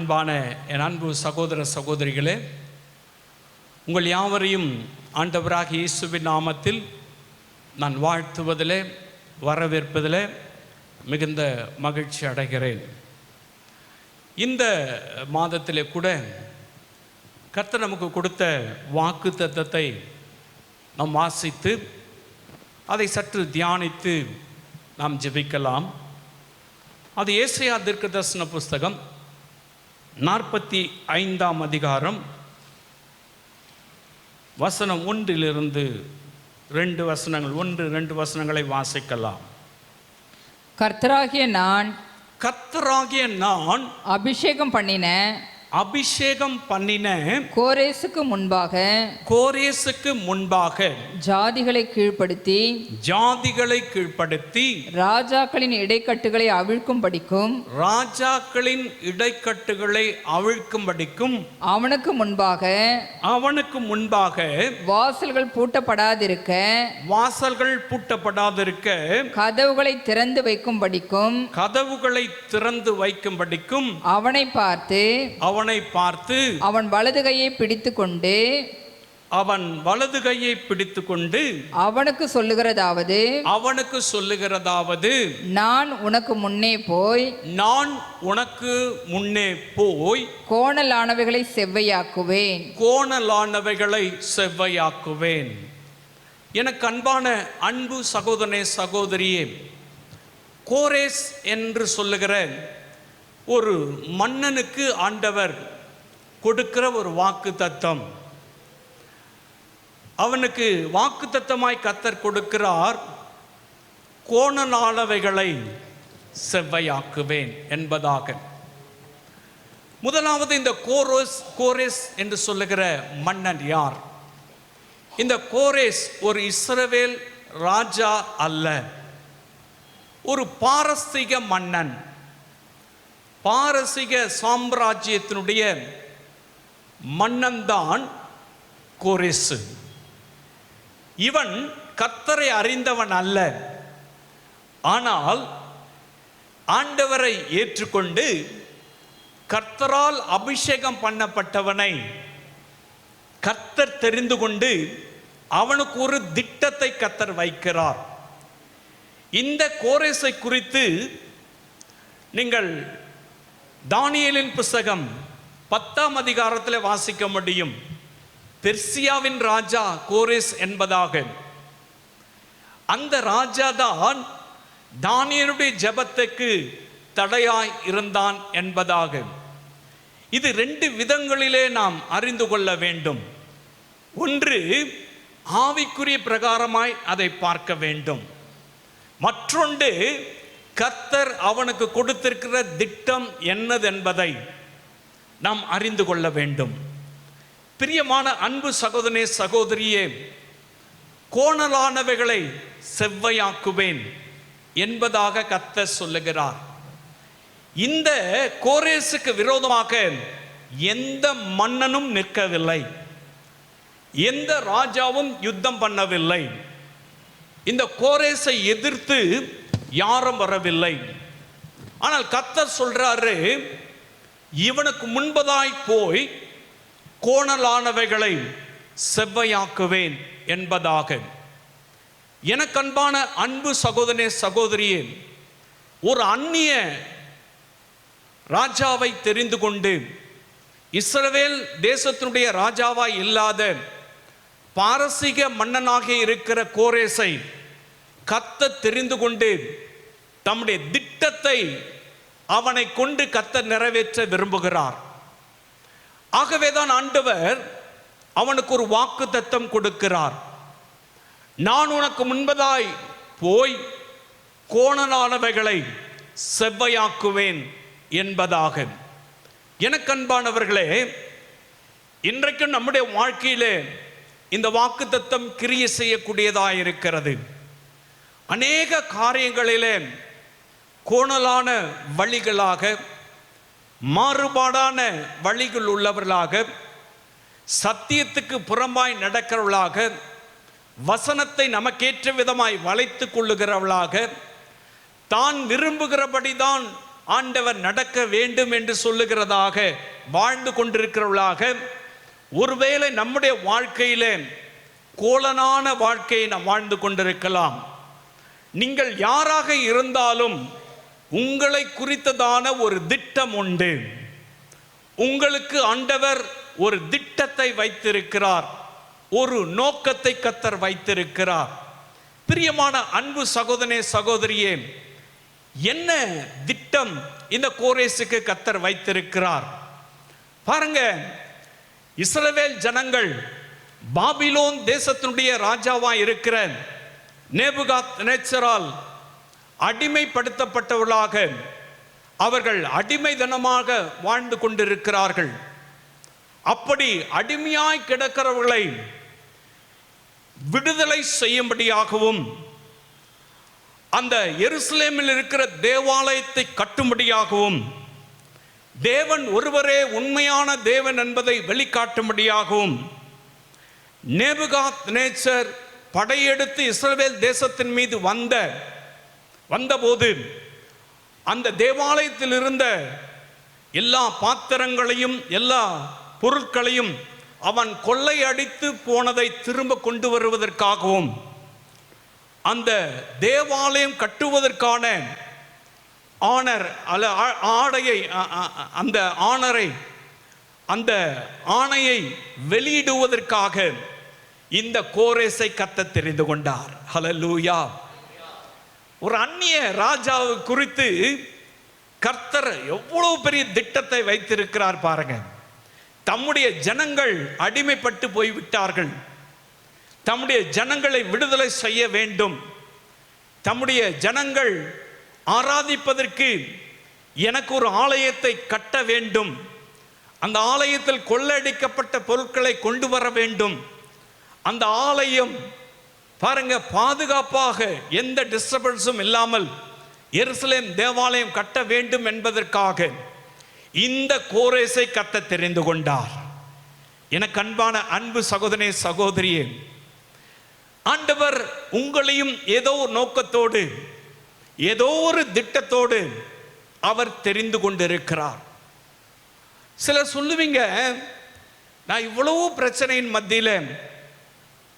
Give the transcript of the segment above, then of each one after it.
அன்பான என் அன்பு சகோதர சகோதரிகளே, உங்கள் யாவரையும் ஆண்டவராகிய இயேசுவின் நாமத்தில் நான் வாழ்த்துவதிலே வரவேற்பதிலே மிகுந்த மகிழ்ச்சி அடைகிறேன். இந்த மாதத்திலே கூட கர்த்தர் நமக்கு கொடுத்த வாக்கு தத்தத்தை நாம் வாசித்து அதை சற்று தியானித்து நாம் ஜெபிக்கலாம். அது ஏசாயா தீர்க்கதரிசன புஸ்தகம் 45ஆம் அதிகாரம் வசனம் 1 2 வசனங்கள் 1-2 வசனங்களை வாசிக்கலாம். கர்த்தராகிய நான் அபிஷேகம் பண்ணின கோரேசுக்கு முன்பாக ஜாதிகளை கீழ்ப்படுத்தி ராஜாக்களின் இடைக்கட்டுகளை அவிழ்க்கும்படிக்கும் அவனுக்கு முன்பாக வாசல்கள் பூட்டப்படாதிருக்க கதவுகளை திறந்து வைக்கும்படிக்கும் அவனை பார்த்து அவன் வலது கையை பிடித்துக்கொண்டு அவனுக்கு சொல்லுகிறதாவது நான் உனக்கு முன்னே போய் கோணலானவைகளை செவ்வையாக்குவேன். எனக்கு அன்பான அன்பு சகோதரனே சகோதரியே, கோரேஸ் என்று சொல்லுகிற ஒரு மன்னனுக்கு ஆண்டவர் கொடுக்கிற ஒரு வாக்கு தத்தம். அவனுக்கு வாக்கு தத்தமாய் கர்த்தர் கொடுக்கிறார், கோணலானவைகளை செவ்வையாக்குவேன் என்பதாக. முதலாவது இந்த கோரேஸ் என்று சொல்லுகிற மன்னன் யார்? இந்த கோரேஸ் ஒரு இஸ்ரவேல் ராஜா அல்ல, ஒரு பாரசீக மன்னன். பாரசீக சாம்ராஜ்யத்தினுடைய மன்னன்தான் கோரேசு. இவன் கர்த்தரை அறிந்தவன் அல்ல, ஆனால் ஆண்டவரை ஏற்றுக்கொண்டு கர்த்தரால் அபிஷேகம் பண்ணப்பட்டவனை கர்த்தர் தெரிந்து கொண்டு அவனுக்கு ஒரு திட்டத்தை கர்த்தர் வைக்கிறார். இந்த கோரேசை குறித்து நீங்கள் தானியேலின் புஸ்தகம் 10ஆம் அதிகாரத்தில் வாசிக்க முடியும். பெர்சியாவின் ராஜா கோரேஸ் என்பதாக. அந்த ராஜா தான் தானியேலுடைய ஜெபத்துக்கு தடையாய் இருந்தான் என்பதாக. இது 2 விதங்களிலே நாம் அறிந்து கொள்ள வேண்டும். ஒன்று, ஆவிக்குரிய பிரகாரமாய் அதை பார்க்க வேண்டும். மற்றொன்று, கர்த்தர் அவனுக்கு கொடுத்திருக்கிற திட்டம் என்னதென்பதை நாம் அறிந்து கொள்ள வேண்டும். பிரியமான அன்பு சகோதரனே சகோதரியே, கோணலானவைகளை செவ்வையாக்குவேன் என்பதாக கர்த்தர் சொல்லுகிறார். இந்த கோரேசுக்கு விரோதமாக எந்த மன்னனும் நிற்கவில்லை, எந்த ராஜாவும் யுத்தம் பண்ணவில்லை, இந்த கோரேசை எதிர்த்து யாரும் வரவில்லை. ஆனால் கர்த்தர் சொல்றாரு, இவனுக்கு முன்பதாய் போய் கோணலானவைகளை செவ்வையாக்குவேன் என்பதாக. எனக்கு அன்பான அன்பு சகோதரனே சகோதரியே, ஒரு அந்நிய ராஜாவை தெரிந்து கொண்டு இஸ்ரவேல் தேசத்தினுடைய ராஜாவாய் இல்லாத பாரசீக மன்னனாக இருக்கிற கோரேசை கர்த்தர் தெரிந்து கொண்டு தம்முடைய திட்டத்தை அவனை கொண்டு கர்த்தர் நிறைவேற்ற விரும்புகிறார். ஆகவேதான் ஆண்டவர் அவனுக்கு ஒரு வாக்கு தத்தம் கொடுக்கிறார். நான் உனக்கு முன்பதாய் போய் கோணலானவைகளை செவ்வையாக்குவேன் என்பதாக. எனக்கு அன்பானவர்களே, இன்றைக்கும் நம்முடைய வாழ்க்கையிலே இந்த வாக்கு தத்தம் கிரியை செய்யக்கூடியதாக இருக்கிறது. அநேக காரியங்களிலே கோணலான வழிகளாக, மாறுபாடான வழிகள் உள்ளவர்களாக, சத்தியத்துக்கு புறம்பாய் நடக்கிறவர்களாக, வசனத்தை நமக்கேற்ற விதமாய் வளைத்து கொள்ளுகிறவர்களாக, தான் விரும்புகிறபடிதான் ஆண்டவர் நடக்க வேண்டும் என்று சொல்லுகிறதாக வாழ்ந்து கொண்டிருக்கிறவர்களாக, ஒருவேளை நம்முடைய வாழ்க்கையிலே கோலனான வாழ்க்கையை நாம் வாழ்ந்து கொண்டிருக்கலாம். நீங்கள் யாராக இருந்தாலும் உங்களை குறித்ததான ஒரு திட்டம் உண்டு. உங்களுக்கு ஆண்டவர் ஒரு திட்டத்தை வைத்திருக்கிறார், ஒரு நோக்கத்தை கர்த்தர் வைத்திருக்கிறார். பிரியமான அன்பு சகோதரனே சகோதரியே, என்ன திட்டம் இந்த கோரேசுக்கு கர்த்தர் வைத்திருக்கிறார்? பாருங்க, இஸ்ரவேல் ஜனங்கள் பாபிலோன் தேசத்தினுடைய ராஜாவாய் இருக்கிற நேபுகாத்நேச்சரால் அடிமைப்படுத்தப்பட்டவர்களாக அவர்கள் அடிமைதனமாக வாழ்ந்து கொண்டிருக்கிறார்கள். அப்படி அடிமையாய் கிடக்கிறவர்களை விடுதலை செய்யும்படியாகவும், அந்த எருசலேமில் இருக்கிற தேவாலயத்தை கட்டும்படியாகவும், தேவன் ஒருவரே உண்மையான தேவன் என்பதை வெளிக்காட்டும்படியாகவும் நேபுகாத்நேச்சர் படையெடுத்து இஸ்ரவேல் தேசத்தின் மீது வந்தபோது அந்த தேவாலயத்தில் இருந்த எல்லா பாத்திரங்களையும் எல்லா பொருட்களையும் அவன் கொள்ளையடித்து போனதை திரும்ப கொண்டு வருவதற்காகவும், அந்த தேவாலயம் கட்டுவதற்கான அந்த ஆணையை வெளியிடுவதற்காக இந்த கோரேசை கர்த்தர் தெரிந்து கொண்டார். ஹல்லேலூயா. ஒரு அந்நிய ராஜாவை குறித்து கர்த்தர் எவ்வளவு பெரிய திட்டத்தை வைத்திருக்கிறார் பாருங்க. தம்முடைய ஜனங்கள் அடிமைப்பட்டு போய்விட்டார்கள், தம்முடைய ஜனங்களை விடுதலை செய்ய வேண்டும், தம்முடைய ஜனங்கள் ஆராதிப்பதற்கு எனக்கு ஒரு ஆலயத்தை கட்ட வேண்டும், அந்த ஆலயத்தில் கொள்ளையடிக்கப்பட்ட பொருட்களை கொண்டு வர வேண்டும், அந்த ஆலயம் பாருங்க பாதுகாப்பாக எந்த டிஸ்டர்பன்ஸும் இல்லாமல் எருசலேம் தேவாலயம் கட்ட வேண்டும் என்பதற்காக இந்த கோரேசை கர்த்தர் தெரிந்து கொண்டார். எனக்கு அன்பான அன்பு சகோதரனே சகோதரியே, ஆண்டவர் உங்களையும் ஏதோ ஒரு நோக்கத்தோடு ஏதோ ஒரு திட்டத்தோடு அவர் தெரிந்து கொண்டிருக்கிறார். சிலர் சொல்லுவீங்க, நான் இவ்வளவு பிரச்சனையின் மத்தியில்,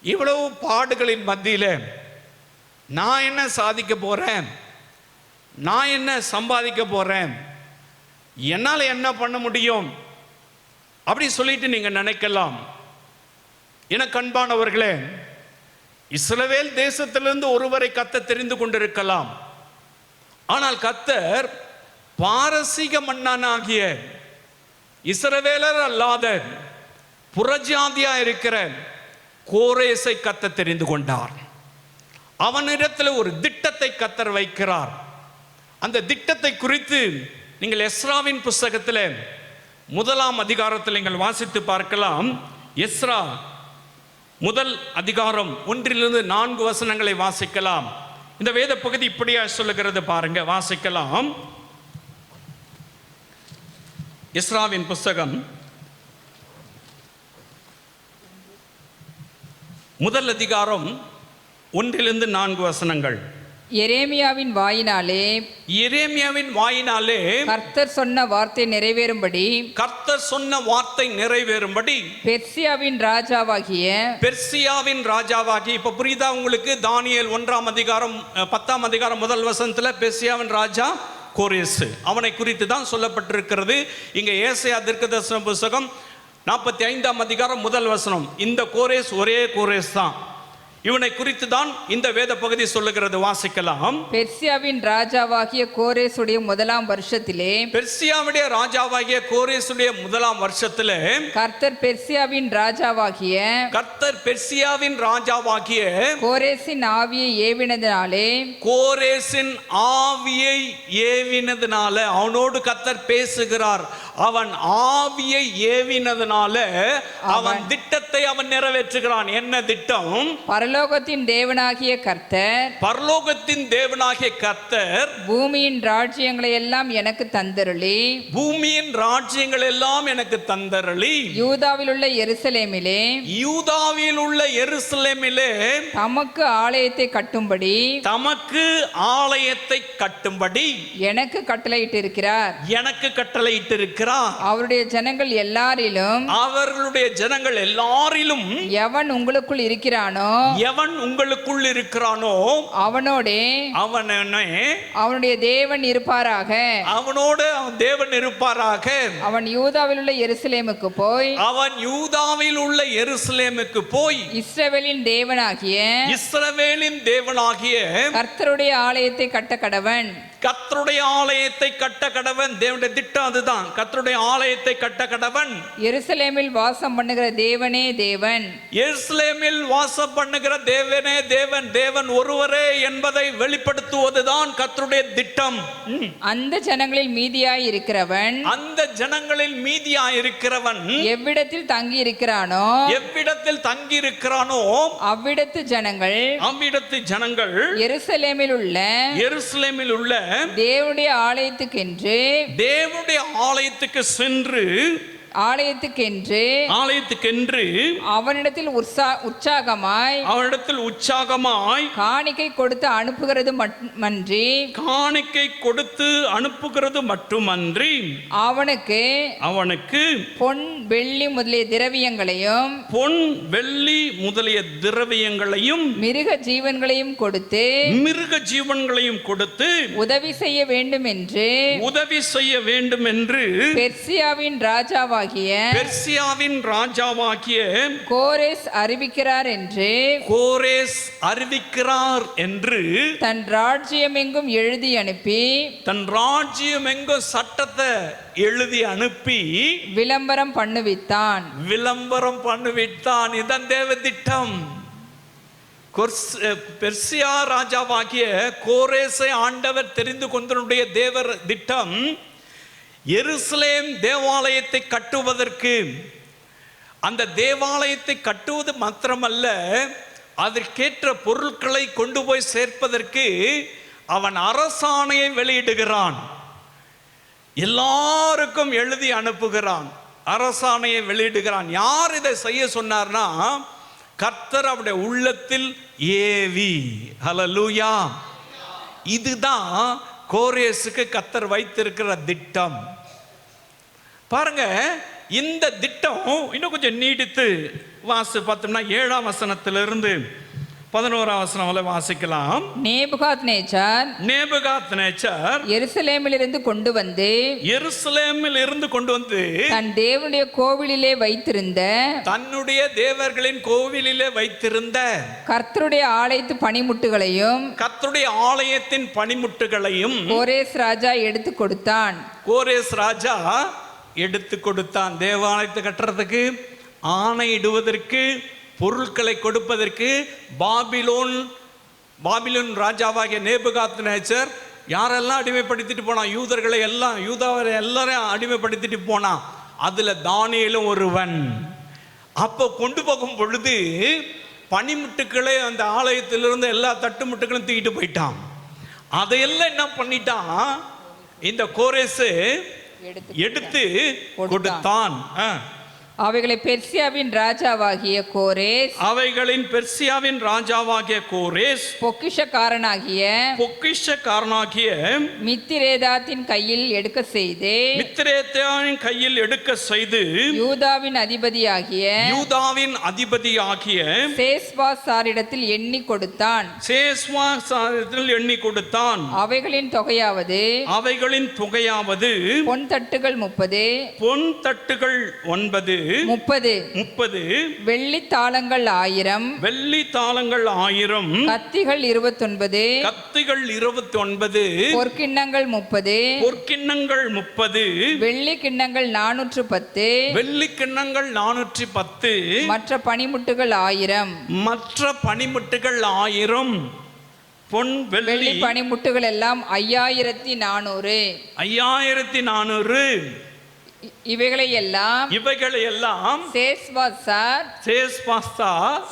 இவ்வளவு பாடுகளின் மத்தியில் நான் என்ன சாதிக்க போறேன், நான் என்ன சம்பாதிக்க போறேன், என்னால் என்ன பண்ண முடியும் அப்படி சொல்லிட்டு நீங்க நினைக்கலாம். எனக்கு அன்பானவர்களே, இஸ்ரவேல் தேசத்திலிருந்து ஒருவரை கர்த்தர் தெரிந்து கொண்டிருக்கலாம். ஆனால் கர்த்தர் பாரசீக மன்னனாகிய இஸ்ரவேலர் அல்லாத புறஜாதியா இருக்கிற கோரேசை கர்த்தர் தெரிந்து கொண்டார். அவனிடத்தில் ஒரு திட்டத்தை கர்த்தர் வைக்கிறார். அந்த திட்டத்தை குறித்து நீங்கள் எஸ்ராவின் புஸ்தகத்தில் 1 அதிகாரத்தில் நீங்கள் வாசித்து பார்க்கலாம். எஸ்ரா 1 அதிகாரம் 1-4 வசனங்களை வாசிக்கலாம். இந்த வேத பகுதி இப்படியா சொல்லுகிறது பாருங்க, வாசிக்கலாம். எஸ்ராவின் புஸ்தகம் 1 அதிகாரம் 1-4 வசனங்கள். எரேமியாவின் வாயினாலே கர்த்தர் சொன்ன வார்த்தை நிறைவேறும்படி பெர்சியாவின் ராஜாவாகிய இப்ப புரியுதா உங்களுக்கு? தானியேல் 1 அதிகாரம் 10 அதிகாரம் 1 வசனத்துல பெர்சியாவின் ராஜா கோரேசு, அவனை குறித்து தான் சொல்லப்பட்டிருக்கிறது. இங்க ஏசாயா தீர்க்கதரிசன புஸ்தகம் 45 அதிகாரம் 1 வசனம். இந்த கோரேஸ் ஒரே கோரேஸ் தான், இவனை குறித்து தான் இந்த வேத பகுதி சொல்லுகிறது. வாசிக்கலாம். பெர்சியாவின் ராஜாவாகிய கோரேசுடைய 1ஆம் வருஷத்திலே, பெர்சியாவுடைய ராஜாவாகிய கோரேசுடைய 1ஆம் வருஷத்திலே கர்த்தர் பெர்சியாவின் ராஜாவாகிய கோரேசின் ஆவியை ஏவினதினாலே அவனோடு கர்த்தர் பேசுகிறார். அவன் ஆவியை ஏவினதுனால அவன் திட்டத்தை அவன் நிறைவேற்றுகிறான். என்ன திட்டம்? பரலோகத்தின் தேவனாகிய கர்த்தர், பரலோகத்தின் தேவனாகிய கர்த்தர் பூமியின் ராஜ்யங்களை எல்லாம் எனக்கு தந்தருளி, பூமியின் ராஜ்யங்கள் எல்லாம் எனக்கு தந்தருளி, யூதாவில் உள்ள எருசலேமிலே, யூதாவில் உள்ள எருசலேமிலே தமக்கு ஆலயத்தை கட்டும்படி, தமக்கு ஆலயத்தை கட்டும்படி எனக்கு கட்டளையிட்டிருக்கிறார். எனக்கு கட்டளையிட்டிருக்கிறார். அவருடைய ஜனங்கள் எல்லாரிலும், அவர்களுடைய ஜனங்கள் எல்லாரிலும் எவன் உங்களுக்குள் இருக்கிறானோ, எவன் உங்களுக்குள் இருக்கிறானோ அவனோடே அவனுடைய தேவன் இருப்பாராக. அவனோடு அவன் தேவன் இருப்பாராக. அவன் யூதாவில் உள்ள எருசலேமுக்கு போய், அவன் யூதாவில் உள்ள எருசலேமுக்கு போய் இஸ்ரவேலின் தேவனாகிய இஸ்ரவேலின் தேவனாகிய கர்த்தருடைய ஆலயத்தை கட்ட கடவன். கர்த்தருடைய ஆலயத்தை கட்ட கடவன். தேவனுடைய திட்டம் அதுதான். கர்த்தருடைய ஆலயத்தை கட்ட கடவன். எருசலேமில் வாசம் பண்ணுகிற தேவனே தேவன், எருசலேமில் வாசம் பண்ணுகிற தேவனே தேவன், தேவன் ஒருவரே என்பதை வெளிப்படுத்துவதுதான் கர்த்தருடைய திட்டம். அந்த ஜனங்களில் மீதியாய் இருக்கிறவன், அந்த ஜனங்களில் மீதியாய் இருக்கிறவன் எவ்விடத்தில் தங்கி இருக்கிறானோ, எவ்விடத்தில் தங்கி இருக்கிறானோ அவ்விடத்து ஜனங்கள், அவ்விடத்து ஜனங்கள் எருசலேமில் உள்ள எருசலேமில் உள்ள தேவனுடைய ஆலயத்துக்கென்று, தேவனுடைய ஆலயத்துக்கு சென்று, ஆலயத்துக்கென்று அவனிடத்தில் உற்சாகமாய், அவனிடத்தில் உற்சாகமாய் காணிக்கை கொடுத்து அனுப்புகிறது மட்டுமன்றி, காணிக்கை கொடுத்து அனுப்புகிறது மட்டுமன்றி, அவனுக்கு பொன் வெள்ளி முதலிய திரவியங்களையும், பொன் வெள்ளி முதலிய திரவியங்களையும், மிருக ஜீவன்களையும் கொடுத்து, உதவி செய்ய வேண்டும் என்று பெர்சியாவின் ராஜாவாகிய கோரேஸ் அறிவிக்கிறார் என்று தன் ராஜ்யம் எங்கும் எழுதி அனுப்பி, தன் ராஜ்யம் எங்கும் சட்டத்தை எழுதி அனுப்பி விளம்பரம் பண்ணுவித்தான். இதன் தேவ திட்டம். பெர்சியா ராஜாவாகிய கோரேசை ஆண்டவர் தெரிந்து கொண்டனுடைய தேவர் திட்டம் எருசலேம் தேவாலயத்தை கட்டுவதற்கு, அந்த தேவாலயத்தை கட்டுவது மாத்திரமல்ல, அதற்கேற்ற பொருட்களை கொண்டு போய் சேர்ப்பதற்கு அவன் அரசாணையை வெளியிடுகிறான். எல்லாருக்கும் எழுதி அனுப்புகிறான், அரசாணையை வெளியிடுகிறான். யார் இதை செய்ய சொன்னார்னா, கர்த்தர் அவருடைய உள்ளத்தில் ஏவி. ஹல்லேலூயா. இதுதான் கோரேசுக்கு கர்த்தர் வைத்திருக்கிற திட்டம். பாருங்க, இந்த திட்டம் இன்னும் கொஞ்சம் நீடித்து பார்த்தோம்னா 7ஆம் வசனத்திலிருந்து 11ஆம் வசனம் வரை வாசிக்கலாம். நேபுகாத்நேச்சார் எருசலேமில் இருந்து கொண்டு வந்து தன் தேவனுடைய கோவிலிலே வைத்திருந்த, தன்னுடைய தேவர்களின் கோவிலிலே வைத்திருந்த கர்த்தருடைய ஆலயத்து பணிமுட்டுகளையும், கர்த்தருடைய ஆலயத்தின் பணிமுட்டுகளையும் கோரேஸ் ராஜா எடுத்து கொடுத்தான். தேவாலயத்தை கட்டுறதுக்கு, ஆணையிடுவதற்கு, பொருட்களை கொடுப்பதற்கு பாபிலோன் ராஜாவாகிய நேபுகாத்நேச்சர் யாரெல்லாம் அடிமைப்படுத்திட்டு போனான்? யூதர்களை எல்லாம், எல்லாரையும் அடிமைப்படுத்திட்டு போனான். அதுல தானியேலும் ஒருவன். அப்போ கொண்டு போகும் பொழுது பனிமுட்டுக்களை அந்த ஆலயத்திலிருந்து எல்லா தட்டுமுட்டுகளும் தூக்கிட்டு போயிட்டான். அதையெல்லாம் என்ன பண்ணிட்டான்? இந்த கோரேசு எடுத்து கொடுத்தான். அவைகளை பெர்சியாவின் ராஜாவாகிய கோரேஸ் பொக்கிஷக்காரனாகிய மித்திரேதாத்தின் கையில் எடுக்க செய்து, யூதாவின் அதிபதியாகிய சேஸ்பாசாரிடத்தில் எண்ணி கொடுத்தான். அவைகளின் தொகையாவது பொன் தட்டுகள் 30, 30 வெள்ளி தாளங்கள் 1000, கத்திகள் 29, பொற்கிண்ணங்கள் 30, வெள்ளி கிண்ணங்கள் 410, மற்ற பணிமுட்டுகள் 1000, பொன் வெள்ளி பணிமுட்டுகள் எல்லாம் 5400. இவைகளையெல்லாம் சேஸ்பாசார்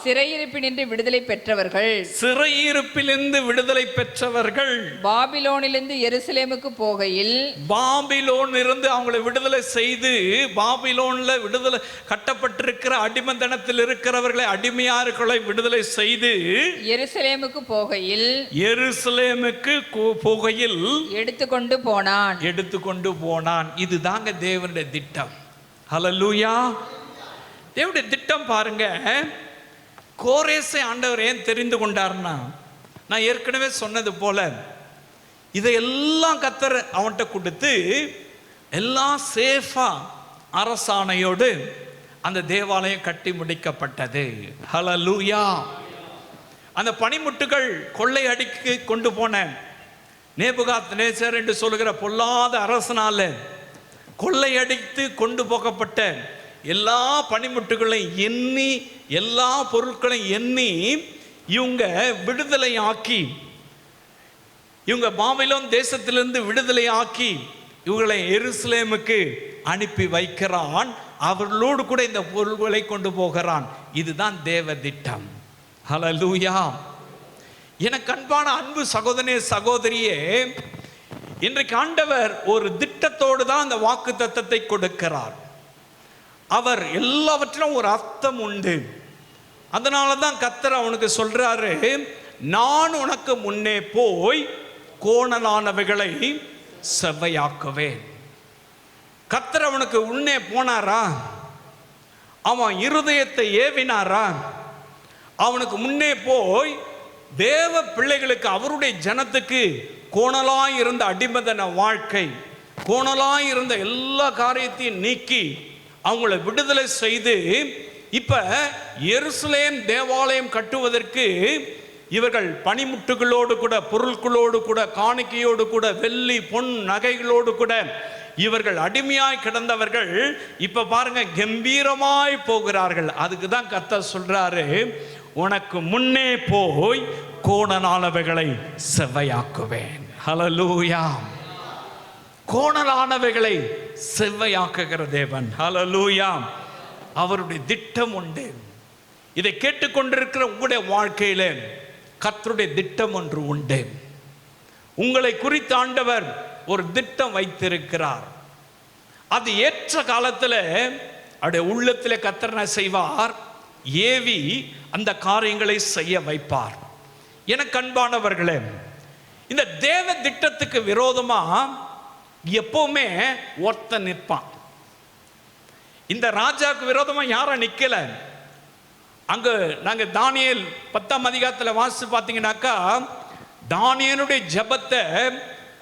சிறையிருப்பினின்று விடுதலை பெற்றவர்கள் சிறையிருப்பிலிருந்து விடுதலை பெற்றவர்கள் பாபிலோனிலிருந்து எருசலேமுக்கு போகையில் பாபிலோனிலிருந்து அவங்களை விடுதலை செய்து பாபிலோன்ல விடுதலை கட்டப்பட்டிருக்கிற அடிமந்தனத்தில் இருக்கிறவர்களை அடிமையார்களை விடுதலை செய்து எருசலேமுக்கு போகையில் எடுத்துக்கொண்டு போனான். இதுதாங்க தேவனுடைய திட்டம். ஹல்லேலூயா. தேவனுடைய திட்டம் பாருங்க. கோரேசை ஆண்டவர் ஏன் தெரிந்து கொண்டார்னா, நான் ஏற்கனவே சொன்னது போல இதையெல்லாம் கர்த்தர் அவன்கிட்ட கொடுத்து எல்லாம் சேஃபா அரசாணையோடு அந்த தேவாலயம் கட்டி முடிக்கப்பட்டது. ஹல்லேலூயா. அந்த பனிமுட்டுகள் கொள்ளை அடிக்கு கொண்டு போன நேபுகாத்நேசர் என்று சொல்லுகிற பொல்லாத அரசனால கொள்ளையடித்து கொண்டு போகப்பட்ட எல்லா பனிமுட்டுகளையும் எண்ணி எல்லா பொருட்களையும் எண்ணி இவங்க விடுதலை ஆக்கி, இவங்க பாபிலோன் தேசத்திலிருந்து விடுதலை ஆக்கி இவங்களை எருசலேமுக்கு அனுப்பி வைக்கிறான். அவர்களோடு கூட இந்த பொருள்களை கொண்டு போகிறான். இதுதான் தேவ திட்டம். ஹல்லேலூயா. எனக்கு அன்பான அன்பு சகோதரனே சகோதரியே, இன்றைக்கு ஆண்டவர் ஒரு திட்டத்தோடு தான் அந்த வாக்கு தத்தத்தை கொடுக்கிறார். அவர் எல்லாவற்றிலும் ஒரு அர்த்தம் உண்டு. அதனால தான் கர்த்தர் அவனுக்கு சொல்றாரு, நான் உனக்கு முன்னே போய் கோணலானவைகளை செவ்வையாக்குவேன். கர்த்தர் அவனுக்கு முன்னே போனாரா? அவன் இருதயத்தை ஏவினாரா? அவனுக்கு முன்னே போய் தேவ பிள்ளைகளுக்கு, அவருடைய ஜனத்துக்கு கோணலாய் இருந்த அடிமதன வாழ்க்கை, கோணலாய் இருந்த எல்லா காரியத்தையும் நீக்கி அவங்கள விடுதலை செய்து இப்ப எருசலேம் தேவாலயம் கட்டுவதற்கு இவர்கள் பனிமுட்டுகளோடு கூட, பொருட்களோடு கூட, காணிக்கையோடு கூட, வெள்ளி பொன் நகைகளோடு கூட இவர்கள் அடிமையாய் கிடந்தவர்கள் இப்ப பாருங்க கம்பீரமாய் போகிறார்கள். அதுக்கு தான் கர்த்தர் சொல்றாரு, உனக்கு முன்னே போய் கோணலானவைகளை செவ்வையாக்குவேன். ஹல்லேலூயா. கோணலானவைகளை செவ்வையாக்குகிற தேவன். ஹல்லேலூயா. அவருடைய திட்டம் உண்டு. இதை கேட்டுக்கொண்டிருக்கிற உங்களுடைய வாழ்க்கையில கர்த்தருடைய திட்டம் ஒன்று உண்டு. உங்களை குறித்து ஆண்டவர் ஒரு திட்டம் வைத்திருக்கிறார். அது ஏற்ற காலத்தில் அவருடைய உள்ளத்தில் கர்த்தர் என்ன செய்வார்? ஏவி அந்த காரியங்களை செய்ய வைப்பார். எனக்கு அன்பானவர்களே, இந்த தேவ திட்டத்துக்கு விரோதமா எப்பவுமே ஒருத்தன் நிற்பான். இந்த ராஜாவுக்கு விரோதமா யாரும் நிக்கல. அங்க நாங்க தானியேல் 10ஆம் அதிகாரத்தில் வாசித்து பார்த்தீங்கன்னாக்கா, தானியேலுடைய ஜெபத்தை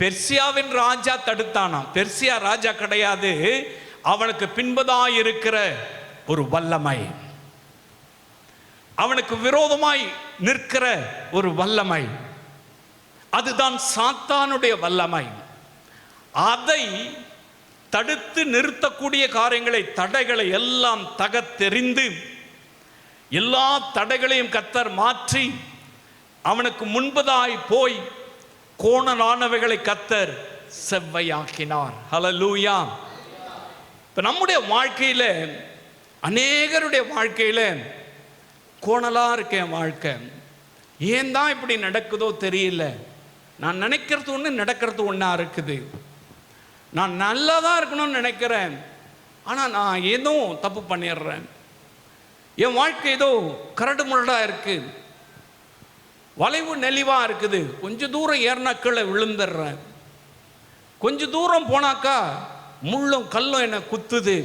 பெர்சியாவின் ராஜா தடுத்தானாம். பெர்சியா ராஜா கிடையாது, அவனுக்கு பின்பதாய் இருக்கிற ஒரு வல்லமை, அவனுக்கு விரோதமாய் நிற்கிற ஒரு வல்லமை, அதுதான் சாத்தானுடைய வல்லமை. அதை தடுத்து நிறுத்தக்கூடிய காரியங்களை, தடைகளை எல்லாம் தகர்த்தெறிந்து எல்லா தடைகளையும் கர்த்தர் மாற்றி அவனுக்கு முன்பதாய் போய் கோணலானவைகளை கர்த்தர் செவ்வையாக்கினார். ஹல்லேலூயா. இப்ப நம்முடைய வாழ்க்கையில, அநேகருடைய வாழ்க்கையில கோணலா இருக்க வாழ்க்கை. ஏன் தான் இப்படி நடக்குதோ தெரியல. நான் நினைக்கிறது ஒன்று, நடக்கிறது ஒன்றா இருக்குது. நான் நல்லா தான் இருக்கணும்னு நினைக்கிறேன், ஆனால் நான் ஏதோ தப்பு பண்ணிடுறேன். என் வாழ்க்கை ஏதோ கரடு முரடா இருக்கு, வளைவு நெளிவா இருக்குது. கொஞ்சம் தூரம் ஏறினா கீழே விழுந்துடுறேன், கொஞ்சம் தூரம் போனாக்கா முள்ளும் கல்லும் என்னை குத்துது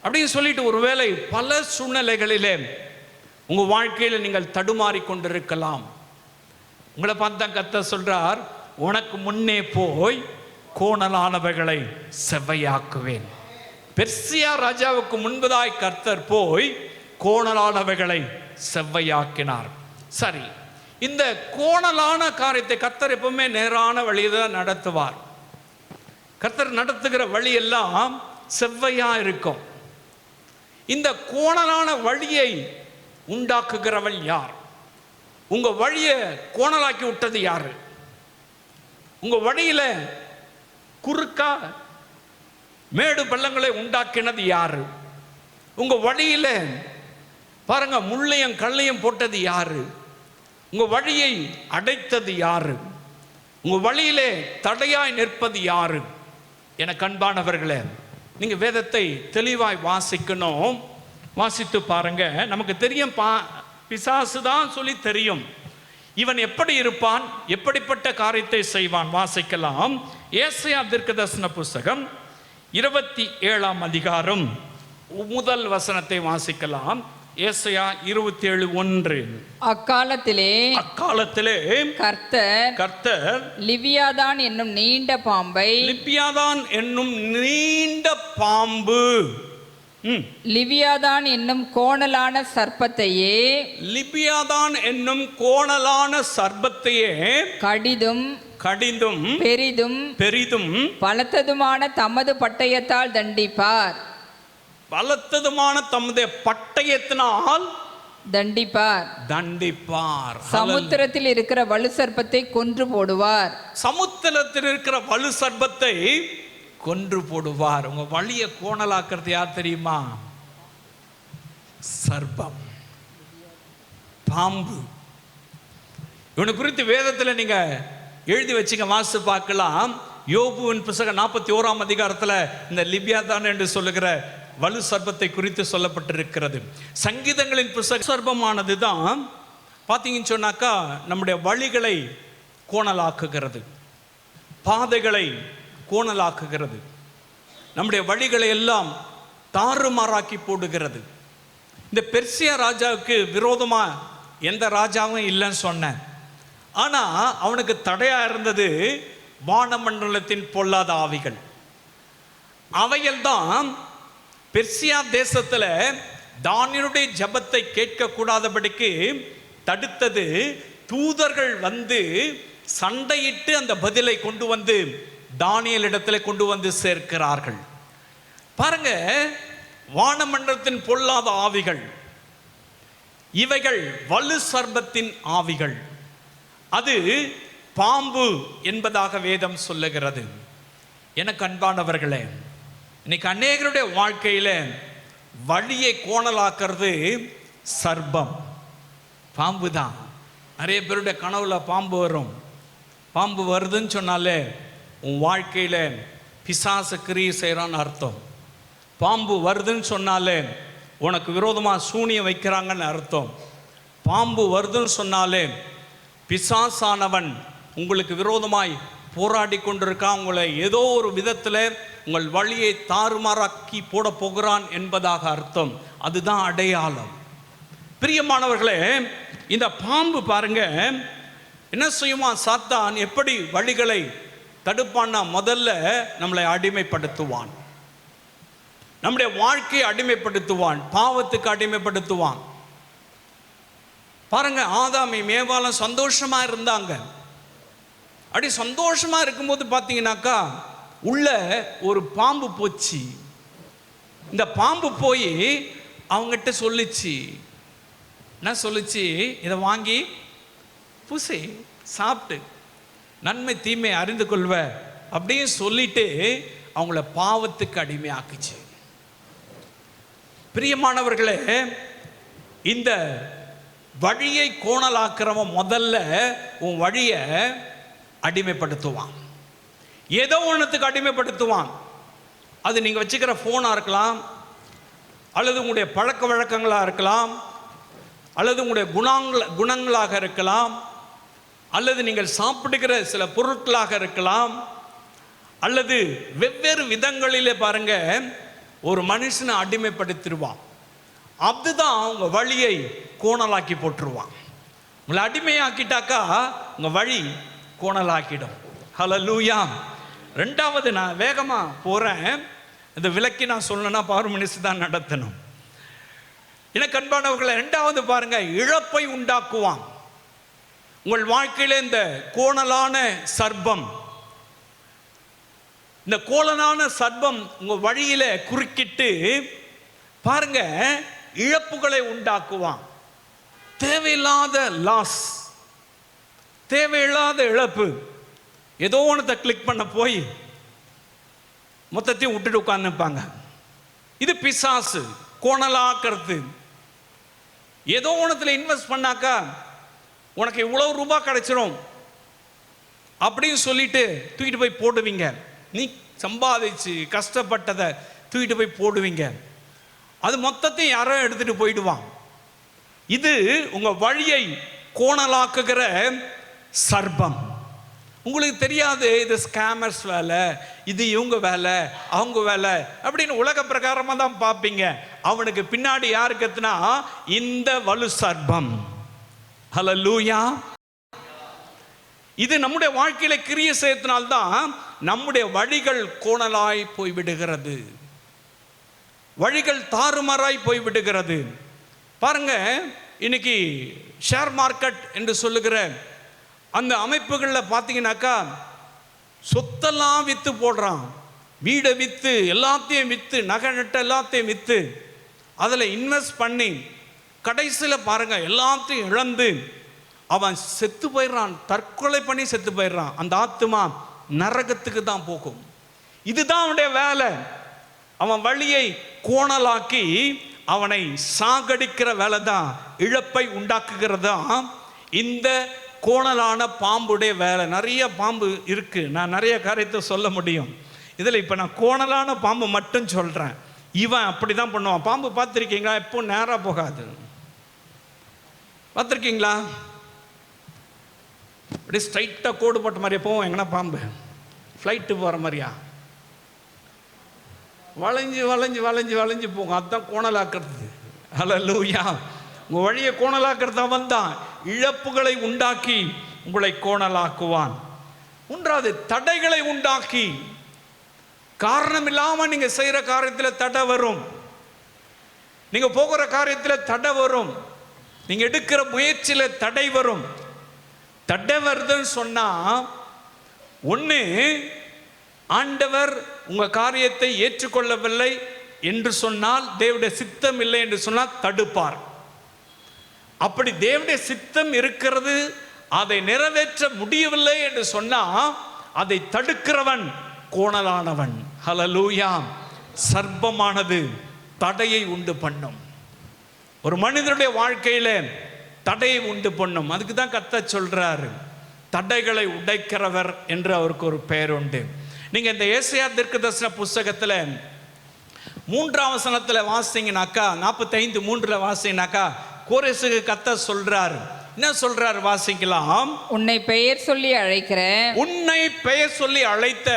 அப்படின்னு சொல்லிட்டு ஒருவேளை பல சூழ்நிலைகளிலே உங்க வாழ்க்கையில் நீங்கள் தடுமாறி கொண்டிருக்கலாம். உங்களை பார்த்தா கர்த்தர் சொல்றார், உனக்கு முன்னே போய் கோணலானவைகளை செவ்வையாக்குவேன். பெர்சியா ராஜாவுக்கு முன்பதாய் கர்த்தர் போய் கோணலானவைகளை செவ்வையாக்கினார். சரி, இந்த கோணலான காரியத்தை கர்த்தர் எப்பவுமே நேரான வழியில நடத்துவார். கர்த்தர் நடத்துகிற வழி எல்லாம் செவ்வையா இருக்கும். இந்த கோணலான வழியை உண்டாக்குகிறவன் யார்? உங்க வழியை கோணலாக்கி விட்டது யாரு? உங்க வழியில குறுக்கா மேடு பள்ளங்களை உண்டாக்கினது யாரு? உங்க வழியில பாருங்க முள்ளையும் கல்லையும் போட்டது யாரு? உங்க வழியை அடைத்தது யாரு? உங்க வழியிலே தடையாய் நிற்பது யாரு? என கண்பானவர்களே, நீங்க வேதத்தை தெளிவாய் வாசிக்கணும். வாசித்து பாருங்க. நமக்கு தெரியும், பிசாசு தான் சொல்லி தெரியும். இவன் எப்படி இருப்பான், எப்படிப்பட்ட காரியத்தை செய்வான். வாசிக்கலாம். ஏசாயா தீர்க்கதரிசன புஸ்தகம் 27ஆம் அதிகாரம் முதல் வசனத்தை வாசிக்கலாம். ஏசாயா 27:1. அக்காலத்திலே கர்த்தர் லிவியாதான் என்னும் நீண்ட பாம்பை, லிவியாதான் என்னும் நீண்ட பாம்பு, லிவியாதான் என்னும் கோணலான சர்ப்பத்தையே, லிபியாதான் என்னும் கோணலான சர்ப்பத்தையே கடிதும் பெரிதும் பலத்ததுமான தமது பட்டயத்தால் தண்டிப்பார். பலத்ததுமான தமது பட்டயத்தினால் தண்டிப்பார். சமுத்திரத்தில் இருக்கிற வலு சர்ப்பத்தை கொன்று போடுவார். சமுத்திரத்தில் இருக்கிற வலு சர்ப்பத்தை கொன்று போடுவார். உங்க வழியை கோணலாக்குறது யார் தெரியுமா? சர்ப்பம், பாம்பு. இவனை குறித்து வேதத்தில் நீங்க எழுதி வச்சுங்க, வாசித்து பார்க்கலாம். யோபுவின் புத்தகம் 41ஆம் அதிகாரத்தில் இந்த லிபியாதான் என்று சொல்லுகிற வலு சர்ப்பத்தை குறித்து சொல்லப்பட்டிருக்கிறது. சங்கீதங்களின் புத்தக சர்ப்பமானது தான் பார்த்தீங்கன்னு சொன்னாக்கா நம்முடைய வழிகளை கோணலாக்குகிறது, பாதைகளை கோணலாக்குகிறது, நம்முடைய வழிகளை எல்லாம் தாறுமாறாக்கி போடுகிறது. இந்த பெர்சியா ராஜாவுக்கு விரோதமா எந்த ராஜாவும் இல்லைன்னு சொன்னேன். ஆனா அவனுக்கு தடையா இருந்தது வானமண்டலத்தின் பொல்லாத ஆவிகள். அவையெல்லாம் பெர்சியா தேசத்துல தானியேலுடைய ஜெபத்தை கேட்க கூடாதபடிக்கு தடுத்தது. தூதர்கள் வந்து சண்டையிட்டு அந்த பதிலை கொண்டு வந்து தானியேலிடத்துல கொண்டு வந்து சேர்க்கிறார்கள். பாருங்க, வானமண்டலத்தின் பொல்லாத ஆவிகள், இவைகள் வலு சர்ப்பத்தின் ஆவிகள். அது பாம்பு என்பதாக வேதம் சொல்லுகிறது. எனக்கு அன்பானவர்களே, இன்னைக்கு அநேகருடைய வாழ்க்கையில வழியை கோணலாக்குறது சர்ப்பம், பாம்பு தான். நிறைய பேருடைய கனவுல பாம்பு வரும். பாம்பு வருதுன்னு சொன்னாலே உன் வாழ்க்கையில பிசாசு கிரியை செய்கிறான்னு அர்த்தம். பாம்பு வருதுன்னு சொன்னாலே உனக்கு விரோதமாக சூனியம் வைக்கிறாங்கன்னு அர்த்தம். பாம்பு வருதுன்னு சொன்னாலே பிசாசானவன் உங்களுக்கு விரோதமாய் போராடி கொண்டிருக்கான், உங்களை ஏதோ ஒரு விதத்தில் உங்கள் வழியை தாறுமாறாக்கி போட போகிறான் என்பதாக அர்த்தம். அதுதான் அடையாளம். பிரியமானவர்களே, இந்த பாம்பு பாருங்க என்ன செய்யுமா? சாத்தான் எப்படி வழிகளை தடுப்பான்னா, முதல்ல நம்மளை அடிமைப்படுத்துவான், நம்முடைய வாழ்க்கையை அடிமைப்படுத்துவான், பாவத்துக்கு அடிமைப்படுத்துவான். பாருங்க, ஆதாமி மேவாலும் சந்தோஷமா இருந்தாங்க. அப்படி சந்தோஷமா இருக்கும்போது பார்த்தீங்கன்னாக்கா உள்ள ஒரு பாம்பு போச்சு. இந்த பாம்பு போய் அவங்ககிட்ட சொல்லிச்சு, என்ன சொல்லிச்சு? இதை வாங்கி பூசி சாப்பிட்டு நன்மை தீமை அறிந்து கொள்வ அப்படின்னு சொல்லிட்டு அவங்கள பாவத்துக்கு அடிமையாக்குச்சு. பிரியமானவர்களே, இந்த வழியை கோணலாக்குறவன் முதல்ல உன் வழியை அடிமைப்படுத்துவான், ஏதோ ஒன்றுத்துக்கு அடிமைப்படுத்துவான். அது நீங்கள் வச்சுக்கிற ஃபோனாக இருக்கலாம், அல்லது உங்களுடைய பழக்க வழக்கங்களாக இருக்கலாம், அல்லது உங்களுடைய குணங்களாக இருக்கலாம், அல்லது நீங்கள் சாப்பிடுகிற சில பொருட்களாக இருக்கலாம், அல்லது வெவ்வேறு விதங்களிலே பாருங்க ஒரு மனுஷனை அடிமைப்படுத்திடுவான். அதுதான் உங்க வழியை கோணலாக்கி போட்டுருவான். உங்களை அடிமையாக்கிட்டாக்கா உங்க வழி கோணலாக்கிடும். ஹல்லேலூயா. ரெண்டாவது, நான் வேகமா போறேன், இந்த விளக்கி நான் சொல்லணும்னா பவர் மினிஸ்டர் தான் நடத்தணும். எனக்கு அன்பானவர்களை, ரெண்டாவது பாருங்க, இழப்பை உண்டாக்குவான். உங்கள் வாழ்க்கையில இந்த கோணலான சர்ப்பம், இந்த கோணலான சர்ப்பம் உங்க வழியில குறுக்கிட்டு பாருங்க இழப்புகளை உண்டாக்குவான். தேவையில்லாத லாஸ், தேவையில்லாத இழப்பு. ஏதோ ஒன்றத்தை கிளிக் பண்ண போய் மொத்தத்தையும் விட்டுட்டு உட்கார்ந்துப்பாங்க. இது பிசாசு, கோணலாக்கிறது. ஏதோ ஒன்றத்தில் இன்வெஸ்ட் பண்ணாக்கா உனக்கு இவ்வளவு ரூபாய் கிடைச்சிரும் அப்படின்னு சொல்லிட்டு தூக்கிட்டு போய் போடுவீங்க. நீ சம்பாதிச்சு கஷ்டப்பட்டதை தூக்கிட்டு போய் போடுவீங்க. அது மொத்தத்தையும் யாரோ எடுத்துட்டு போயிடுவான். இது உங்க வழியை கோணலாக்குகிற சர்ப்பம். உங்களுக்கு தெரியாது இது ஸ்கேமர்ஸ் வேலை, இது இவங்க வேலை, அவங்க வேலை அப்படின்னு உலக பிரகாரமாக தான் பார்ப்பீங்க. அவனுக்கு பின்னாடி யாரு கத்துனா இந்த வலு சர்ப்பம். ஹல்லேலூயா. இது நம்முடைய வாழ்க்கையில கிரிய செய்யறதுனால்தான் நம்முடைய வழிகள் கோணலாய் போய்விடுகிறது, வழிகள் தாறுமாறாய் போய்விடுகிறது. பாருங்க, இன்னைக்கு ஷேர் மார்க்கெட் என்று சொல்லுகிற அந்த அமைப்புகளில் பார்த்தீங்கன்னாக்கா சொத்தெல்லாம் விற்று போடுறான். வீடை விற்று, எல்லாத்தையும் விற்று, நகை நட்டை எல்லாத்தையும் விற்று அதில் இன்வெஸ்ட் பண்ணி கடைசியில் பாருங்க எல்லாத்தையும் இழந்து அவன் செத்து போயிடுறான். தற்கொலை பண்ணி செத்து போயிடுறான். அந்த ஆத்துமா நரகத்துக்கு தான் போகும். இதுதான் அவனுடைய வேலை. அவன் வழியை கோணலாக்கி அவனை சாகடிக்கிற வேலை தான், இழப்பை உண்டாக்குகிறதா இந்த கோணலான பாம்புடைய வேலை. நிறைய பாம்பு இருக்கு, நான் நிறைய காரியத்தை சொல்ல முடியும். இதில் இப்போ நான் கோணலான பாம்பு மட்டும் சொல்கிறேன். இவன் அப்படி தான் பண்ணுவான். பாம்பு பார்த்துருக்கீங்களா? எப்போ நேராக போகாது. பார்த்துருக்கீங்களா? அப்படி ஸ்ட்ரைட்டாக கோடு போட்ட மாதிரியே போவோம். எங்கன்னா பாம்பு ஃப்ளைட்டு போகிற மாதிரியா வளைஞ்சு வளைஞ்சு வளைஞ்சு வளைஞ்சு போகும். அதுதான் கோணலாக்குறது. ஹல்லேலூயா. உங்கள் வழியை கோணலாக்குறது அவன் தான். இழப்புகளை உண்டாக்கி உங்களை கோணலாக்குவான். மூன்றாவது, தடைகளை உண்டாக்கி. காரணம் இல்லாமல் நீங்கள் செய்கிற காரியத்தில் தடை வரும், நீங்கள் போகிற காரியத்தில் தடை வரும், நீங்கள் எடுக்கிற முயற்சியில் தடை வரும். தடை வருதுன்னு சொன்னால் ஒன்று, ஆண்டவர் உங்கள் காரியத்தை ஏற்றுக்கொள்ளவில்லை என்று சொன்னால், தேவனுடைய சித்தம் இல்லை என்று சொன்னால் தடுப்பார். அப்படி தேவனுடைய சித்தம் இருக்கிறது, அதை நிறைவேற்ற முடியவில்லை என்று சொன்னால் அதை தடுக்கிறவன் கோணலானவன். ஹல்லேலூயா. சர்ப்பமானது தடையை உண்டு பண்ணும். ஒரு மனிதனுடைய வாழ்க்கையில தடையை உண்டு பண்ணும். அதுக்கு தான் கர்த்தர் சொல்றாரு, தடைகளை உடைக்கிறவர் என்று அவருக்கு ஒரு பெயர் உண்டு. நீங்க இந்த ஏசாயா தீர்க்கதரிசன புஸ்தகத்துல 3ஆம் வசனத்துல வாசிங்கனாக்கா, 45:3 வாசிங்கனாக்கா, கோரேசுக்கு கர்த்தர் சொல்றாரு. என்ன சொல்றாரு? வாசிக்கலாம். உன்னை பெயர் சொல்லி அழைக்கிற, உன்னை பெயர் சொல்லி அழைத்த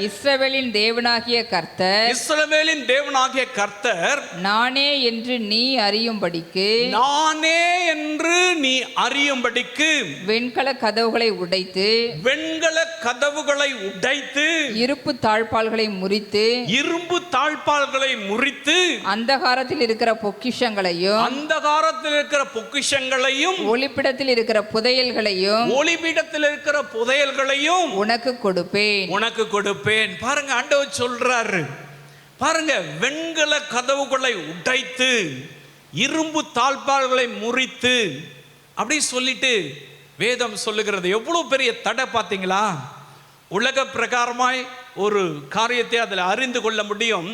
இஸ்ரவேலின் தேவனாகிய கர்த்தர், இஸ்ரவேலின் தேவனாகிய கர்த்தர் நானே என்று நீ அறியும்படிக்கு, நானே என்று நீ அறியும்படிக்கு வெண்கல கதவுகளை உடைத்து, வெண்கல கதவுகளை உடைத்து, இருப்பு தாழ்பால்களை முறித்து, இரும்பு தாழ்பால்களை முறித்து, அந்தகாரத்தில் இருக்கிற பொக்கிஷங்களையும், அந்தகாரத்தில் இருக்கிற பொக்கிஷங்களையும், ஒளிப்பிடத்தில் இருக்கிற புதையல்களையும், ஒளிபீடத்தில் இருக்கிற புதையல்களையும் உனக்கு கொடுப்பேன், உனக்கு கொடுப்பேன். பாருங்க, ஆண்டவர் சொல்றாரு. பாருங்க, வெண்கல கதவுகளை உடைத்து, இரும்பு தாழ்பால்களை முறித்து, அப்படி சொல்லிட்டு வேதம் சொல்லுகிறது. எவ்வளவு பெரிய தடை பார்த்தீங்களா? உலக பிரகாரமாய் ஒரு காரியத்தை அதில் அறிந்து கொள்ள முடியும்.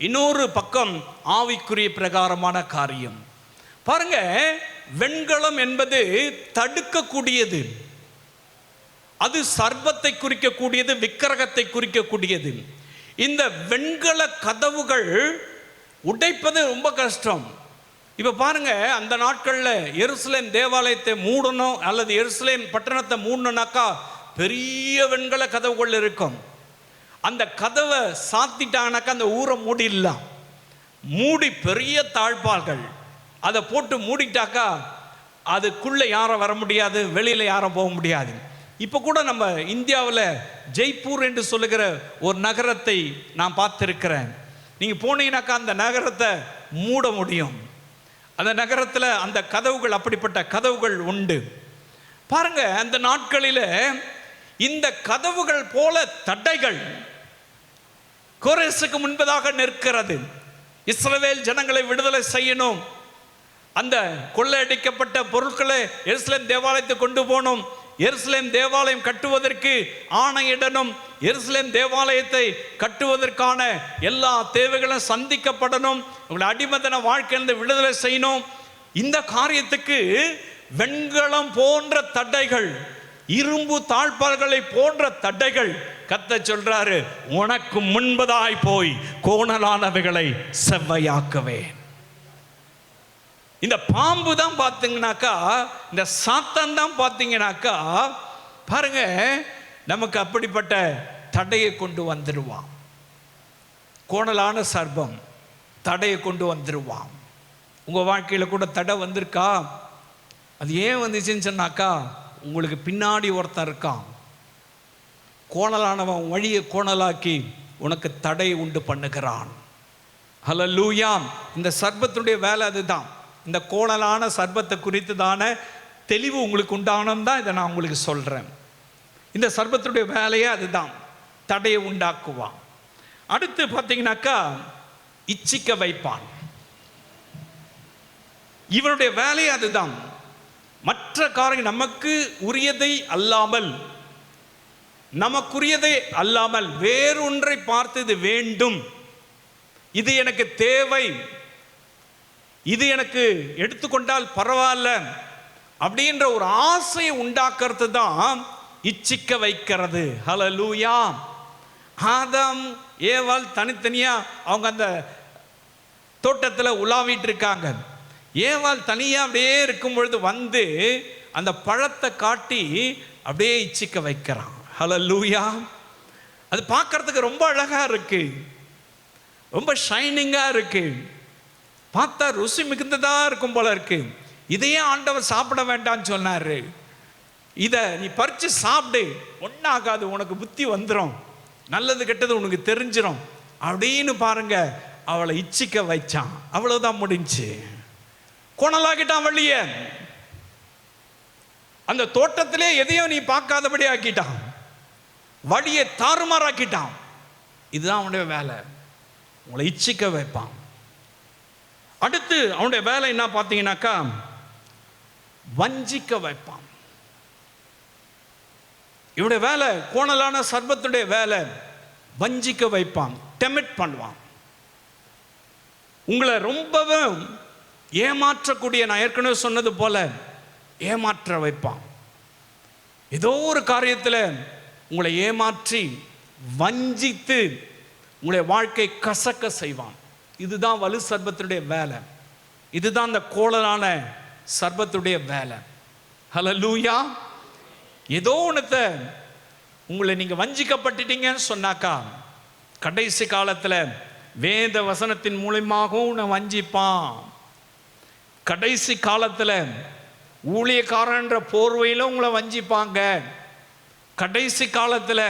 இன்னொரு பக்கம் ஆவிக்குரிய பிரகாரமான காரியம். பாருங்க, வெண்கலம் என்பது தடுக்கக்கூடியது. அது சர்ப்பத்தை குறிக்கக்கூடியது, விக்கிரகத்தை குறிக்கக்கூடியது. இந்த வெண்கல கதவுகள் உடைப்பது ரொம்ப கஷ்டம். இப்போ பாருங்க, அந்த நாட்களில் எருசலேம் தேவாலயத்தை மூடணும் அல்லது எருசலேம் பட்டணத்தை மூடணும்னாக்கா பெரிய வெண்கல கதவுகள் இருக்கும். அந்த கதவை சாத்திட்டாங்கனாக்கா அந்த ஊரை மூடிடலாம். மூடி பெரிய தாழ்பால்கள் அதை போட்டு மூடிட்டாக்கா அதுக்குள்ளே யாரும் வர முடியாது, வெளியில் யாரும் போக முடியாது. இப்போ கூட நம்ம இந்தியாவில் ஜெய்ப்பூர் என்று சொல்லுகிற ஒரு நகரத்தை நான் பார்த்துருக்கிறேன். நீங்கள் போனீங்கன்னாக்கா அந்த நகரத்தை மூட முடியும். அந்த நகரத்தில் அந்த கதவுகள், அப்படிப்பட்ட கதவுகள் உண்டு. பாருங்க, அந்த நாட்களில் இந்த கதவுகள் போல தடைகள் கோரேசுக்கு முன்பதாக நிற்கிறது. இஸ்ரவேல் ஜனங்களை விடுதலை செய்யணும், அந்த கொள்ளையடிக்கப்பட்ட பொருட்களை எருசலேம் தேவாலயத்தை கொண்டு போகணும் எருசலேம் தேவாலயம் கட்டுவதற்கு ஆணையிடணும், எருசலேம் தேவாலயத்தை கட்டுவதற்கான எல்லா தேவைகளும் சந்திக்கப்படணும், உங்களை அடிமத்தன வாழ்க்கையிலிருந்து விடுதலை செய்யணும். இந்த காரியத்துக்கு வெண்கலம் போன்ற தடைகள், இரும்பு தாழ்பால்களை போன்ற தடைகள் கர்த்தர் சொல்றாரு, உனக்கு முன்பதாய் போய் கோணலானவைகளை செவ்வையாக்குவேன். இந்த பாம்பு தான் பார்த்தீங்கன்னாக்கா, இந்த சாத்தான் தான் பார்த்தீங்கன்னாக்கா, பாருங்க, நமக்கு அப்படிப்பட்ட தடையை கொண்டு வந்துடுவான். கோணலான சர்ப்பம் தடையை கொண்டு வந்துடுவான். உங்கள் வாழ்க்கையில் கூட தடை வந்திருக்கா? அது ஏன் வந்துச்சுன்னு சொன்னாக்கா, உங்களுக்கு பின்னாடி ஒருத்தன் இருக்கான், கோணலானவன் வழியை கோணலாக்கி உனக்கு தடை உண்டு பண்ணுகிறான். ஹல்லேலூயா. இந்த சர்ப்பத்துடைய வேலை அதுதான். இந்த கோணலான சர்ப்பத்தை குறித்து தான தெளிவு உங்களுக்கு உண்டானது தான் இதை நான் உங்களுக்கு சொல்கிறேன். இந்த சர்ப்பத்துடைய வேலையே அதுதான், தடையை உண்டாக்குவான். அடுத்து பார்த்தீங்கன்னாக்கா, இச்சிக்க வைப்பான். இவனுடைய வேலையே அதுதான். மற்ற காரியம் நமக்கு உரியதை அல்லாமல், நமக்குரியதை அல்லாமல் வேறொன்றை பார்த்து இது வேண்டும், இது எனக்கு தேவை, இது எனக்கு எடுத்துக்கொண்டால் பரவாயில்ல அப்படின்ற ஒரு ஆசையை உண்டாக்குறது தான் இச்சிக்க வைக்கிறது. ஹல்லேலூயா. ஆதாம் ஏவாள் தனித்தனியா அவங்க அந்த தோட்டத்தில் உலாவிட்டு இருக்காங்க. ஏவாள் தனியா அப்படியே இருக்கும் பொழுது வந்து அந்த பழத்தை காட்டி அப்படியே இச்சிக்க வைக்கிறான். ஹல்லேலூயா. அது பார்க்கறதுக்கு ரொம்ப அழகா இருக்கு, ரொம்ப ஷைனிங்கா இருக்கு, பார்த்தா ருசி மிகுந்ததா இருக்கும் போல இருக்கு. இதையே ஆண்டவர் சாப்பிட வேண்டாம்னு சொன்னாரு. இதை நீ பறிச்சு சாப்பிடு, ஒன்றாகாது, உனக்கு புத்தி வந்துடும், நல்லது கெட்டது உனக்கு தெரிஞ்சிடும் அப்படின்னு பாருங்க அவளை இச்சிக்க வைச்சான். அவ்வளவுதான் முடிஞ்சு. கோணலாக்கிட்டான் வழிய. அந்த தோட்டத்திலே எதையும் நீ பார்க்காதபடி ஆக்கிட்டான், வழியை தாறுமாறாக்கிட்டான். இதுதான் அவனுடைய வேலை, உங்களை இச்சிக்க வைப்பான். அடுத்து அவனுடைய வேலை என்ன பார்த்தீங்கன்னாக்கா, வஞ்சிக்க வைப்பான். இவனுடைய வேலை, கோணலான சர்ப்பத்துடைய வேலை வஞ்சிக்க வைப்பான், டெமிட் பண்ணுவான். உங்களை ரொம்பவும் ஏமாற்றக்கூடிய, நான் ஏற்கனவே சொன்னது போல ஏமாற்ற வைப்பான். ஏதோ ஒரு காரியத்தில் உங்களை ஏமாற்றி வஞ்சித்து உங்களுடைய வாழ்க்கை கசக்க செய்வான். இதுதான் வலு சர்ப்பத்துடைய வேலை, இதுதான் அந்த கோணலான சர்ப்பத்துடைய வேலை. ஹல்லேலூயா. ஏதோ ஒன்றத்தை உங்களை நீங்கள் வஞ்சிக்கப்பட்டுட்டீங்கன்னு சொன்னாக்கா, கடைசி காலத்தில் வேத வசனத்தின் மூலமாகவும் உன்னை வஞ்சிப்பான். கடைசி காலத்தில் ஊழியக்காரன்ற போர்வையில் உங்களை வஞ்சிப்பாங்க. கடைசி காலத்தில்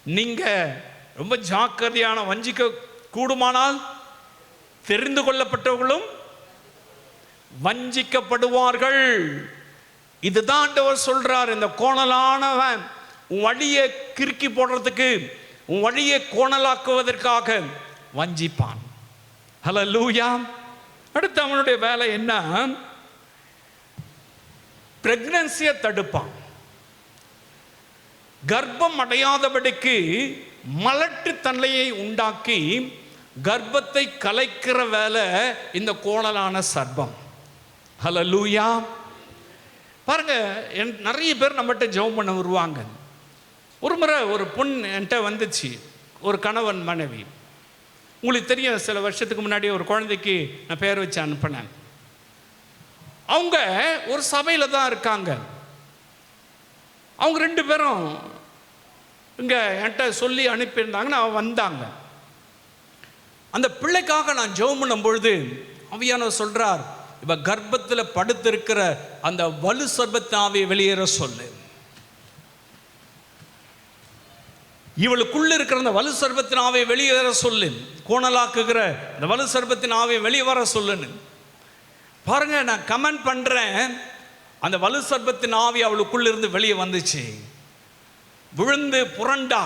நீங்கள் ரொம்ப ஜாக்கிரதையான, வஞ்சிக்க கூடுமானால் தெரிந்து கொள்ளப்பட்டவர்களும் வஞ்சிக்கப்படுவார்கள். இதுதான் ஆண்டவர் சொல்றார். இந்த கோணலானவன் உன் வழியை கிறுக்கி போடுறதுக்கு, உன் வழியை கோணலாக்குவதற்காக வஞ்சிப்பான். ஹல்லேலூயா. அடுத்து அவனுடைய வேலை என்ன? பிரெக்னன்சியை தடுப்பான். கர்ப்பம் அடையாதபடிக்கு மலட்டுத்தன்மையை உண்டாக்கி கர்ப்பத்தை கலைக்கிற வேலை இந்த கோணலான சர்ப்பம். ஹல்லேலூயா. பாருங்க, நிறைய பேர் நம்மகிட்ட ஜெபம் பண்ண வருவாங்க. ஒரு முறை ஒரு பொண்ணு என்கிட்ட வந்துச்சு, ஒரு கணவன் மனைவி. உங்களுக்கு தெரியும், சில வருஷத்துக்கு முன்னாடி ஒரு குழந்தைக்கு நான் பேர் வச்சு அனுப்பினேன். அவங்க ஒரு சபையில் தான் இருக்காங்க. அவங்க ரெண்டு பேரும் இங்கே என்கிட்ட சொல்லி அனுப்பியிருந்தாங்கன்னு அவன் வந்தாங்க. அந்த பிள்ளைக்காக நான் ஜெபம் பண்ணும் பொழுது ஆவியானவர் சொல்றார், இவ கர்ப்பத்தில் படுத்திருக்கிற அந்த வலு சர்ப்பத்தின் ஆவியை வெளியேற சொல்லு. இவளுக்குள்ள இருக்கிற அந்த வலு சர்ப்பத்தின் ஆவியை வெளியேற சொல்லு. கோணலாக்குகிற அந்த வலு சர்ப்பத்தின் ஆவியை வெளியே வர சொல்லுன்னு. பாருங்க, நான் கமெண்ட் பண்றேன், அந்த வலு சர்ப்பத்தின் ஆவி அவளுக்குள்ள இருந்து வெளியே வந்துச்சு. விழுந்து புரண்டா,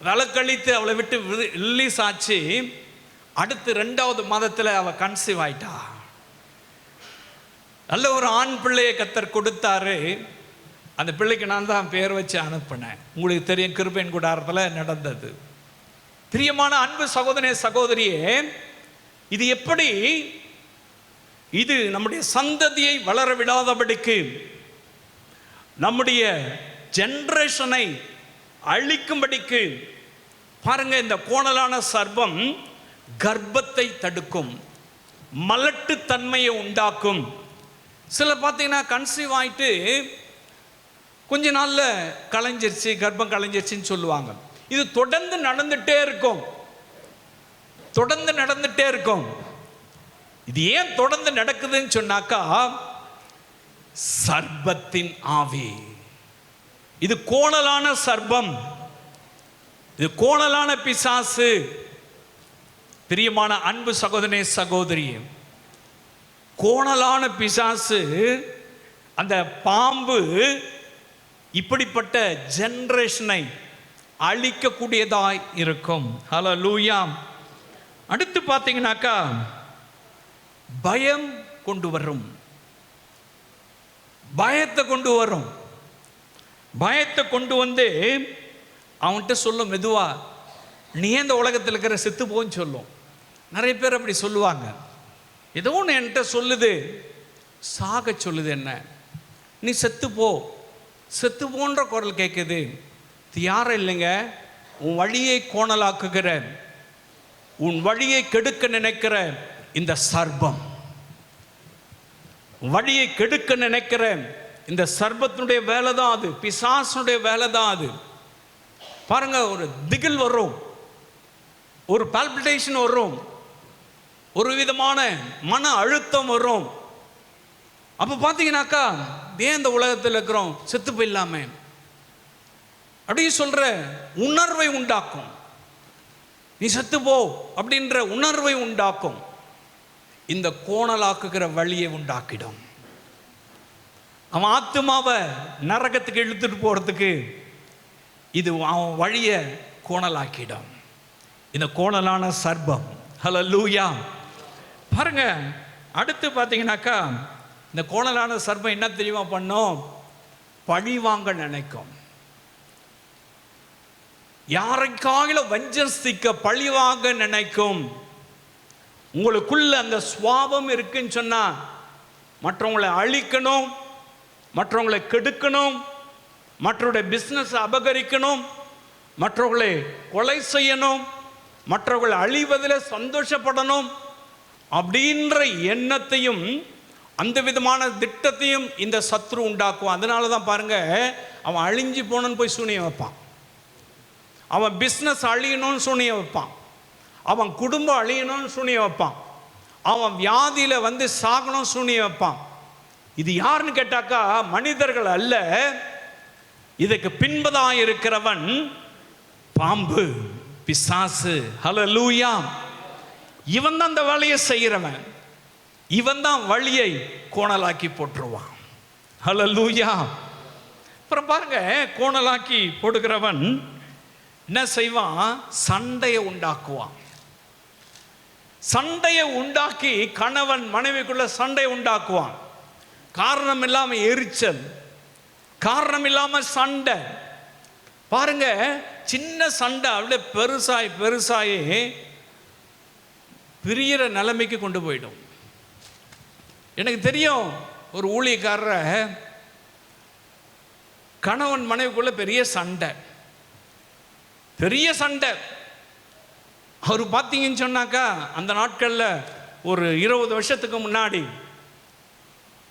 விளக்கழித்து அவளை விட்டு ரிலீஸ் ஆச்சு. அடுத்து 2வது மாதத்தில் அவள் கன்சீவ் ஆயிட்டா. நல்ல ஒரு ஆண் பிள்ளையை கர்த்தர் கொடுத்தாரு. அந்த பிள்ளைக்கு நான் தான் பேர் வச்சு அனுப்பினேன். உங்களுக்கு தெரியும், கிருபையின் கூடாரத்தில் நடந்தது. பிரியமான அன்பு சகோதரனே சகோதரியே, இது எப்படி, இது நம்முடைய சந்ததியை வளர விடாதபடிக்கு, நம்முடைய ஜெனரேஷனை அழிக்கும்படிக்கு பாருங்க. இந்த கோணலான சர்ப்பம் கர்ப்பத்தை தடுக்கும், மலட்டு தன்மையை உண்டாக்கும். சில பார்த்தீங்கன்னா கன்சீவ் ஆயிட்டு கொஞ்ச நாள்ல கலைஞ்சிருச்சு, கர்ப்பம் கலைஞ்சிருச்சுன்னு சொல்லுவாங்க. இது தொடர்ந்து நடந்துட்டே இருக்கும், தொடர்ந்து நடந்துட்டே இருக்கும். இது ஏன் தொடர்ந்து நடக்குதுன்னு சொன்னாக்கா, சர்ப்பத்தின் ஆவி. இது கோணலான சர்ப்பம், இது கோணலான பிசாசு. பிரியமான அன்பு சகோதரனே சகோதரி, கோணலான பிசாசு, அந்த பாம்பு இப்படிப்பட்ட ஜெனரேஷனை அழிக்கக்கூடியதாய் இருக்கும். ஹல்லேலூயா. அடுத்து பார்த்தீங்கன்னாக்கா, பயம் கொண்டு வரும், பயத்தை கொண்டு வரும். பயத்தை கொண்டு வந்து அவன்கிட்ட சொல்லும், மெதுவா நீ இந்த உலகத்தில் இருக்கிற செத்து போன்னு சொல்லும். நிறைய பேர் அப்படி சொல்லுவாங்க. ஏதோ ஒன்று என்கிட்ட சொல்லுது, சாக சொல்லுது, என்ன நீ செத்து போ, செத்து போன்ற குரல் கேட்குது. இது யாரும் இல்லைங்க, உன் வழியை கோணலாக்குகிற, உன் வழியை கெடுக்க நினைக்கிற இந்த சர்ப்பம், வழியை கெடுக்க நினைக்கிற இந்த சர்ப்பத்தினுடைய வேலை தான் அது, பிசாசுடைய வேலை தான் அது. பாருங்க, ஒரு திகில் வரும், ஒரு பால்பிட்டேஷன் வரும், ஒரு விதமான மன அழுத்தம் வரும். அப்போ பார்த்தீங்கன்னாக்கா, ஏன் இந்த உலகத்தில் இருக்கிறோம், செத்து போயிடலாம அப்படின்னு சொல்ற உணர்வை உண்டாக்கும். நீ செத்து போ அப்படின்ற உணர்வை உண்டாக்கும். இந்த கோணலாக்குகிற வழியை உண்டாக்கிடும். அவன் ஆத்துமாவை நரகத்துக்கு இழுத்துட்டு போறதுக்கு இது அவன் வழியை கோணலாக்கிடும். இந்த கோணலான சர்ப்பம். ஹல்லேலூயா. பாருங்க, அடுத்து பார்த்தீங்கன்னாக்கா, இந்த கோணலான சர்ப்பம் என்ன தெரியுமா பண்ணும், பழி வாங்க நினைக்கும். யாரைக்காக வஞ்சசிக்க பழி வாங்க நினைக்கும். உங்களுக்குள்ள அந்த சுவாபம் இருக்குன்னு சொன்னா, மற்றவங்களை அழிக்கணும், மற்றவங்களை கெடுக்கணும், மற்றவருடைய பிஸ்னஸ் அபகரிக்கணும், மற்றவர்களை கொலை செய்யணும், மற்றவர்களை அழிவதில் சந்தோஷப்படணும் அப்படின்ற எண்ணத்தையும் அந்த விதமான திட்டத்தையும் இந்த சத்ரு உண்டாக்குவான். அதனால தான் பாருங்க, அவன் அழிஞ்சு போனன்னு போய் சூனியம் வைப்பான், அவன் பிஸ்னஸ் அழியணும்னு சூனியம் வைப்பான், அவன் குடும்பம் அழியணும்னு சூனியம் வைப்பான், அவன் வியாதியில் வந்து சாகணும் சூனியம் வைப்பான். இது யாருன்னு கேட்டாக்கா, மனிதர்கள் அல்ல, இதுக்கு பின்பதாக இருக்கிறவன் பாம்பு, பிசாசு. ஹல்லேலூயா. இவன் தான் அந்த வேலையை செய்கிறவன், இவன் தான் வழியை கோணலாக்கி போட்டுருவான். ஹல்லேலூயா. அப்புறம் பாருங்க, கோணலாக்கி போடுகிறவன் என்ன செய்வான், சண்டையை உண்டாக்குவான். சண்டையை உண்டாக்கி கணவன் மனைவிக்குள்ள சண்டை உண்டாக்குவான். காரணம் இல்லாம எரிச்சல், காரணம் இல்லாம சண்டை. பாருங்க, சின்ன சண்டை அப்படியே பெருசாய் பெருசாயே பிரியிற நிலைமைக்கு கொண்டு போயிடும். எனக்கு தெரியும், ஒரு ஊழியக்காரரை கணவன் மனைவிக்குள்ள பெரிய சண்டை, பெரிய சண்டை. அவர் பார்த்தீங்கன்னு சொன்னாக்கா, அந்த நாட்களில் ஒரு 20 வருஷத்துக்கு முன்னாடி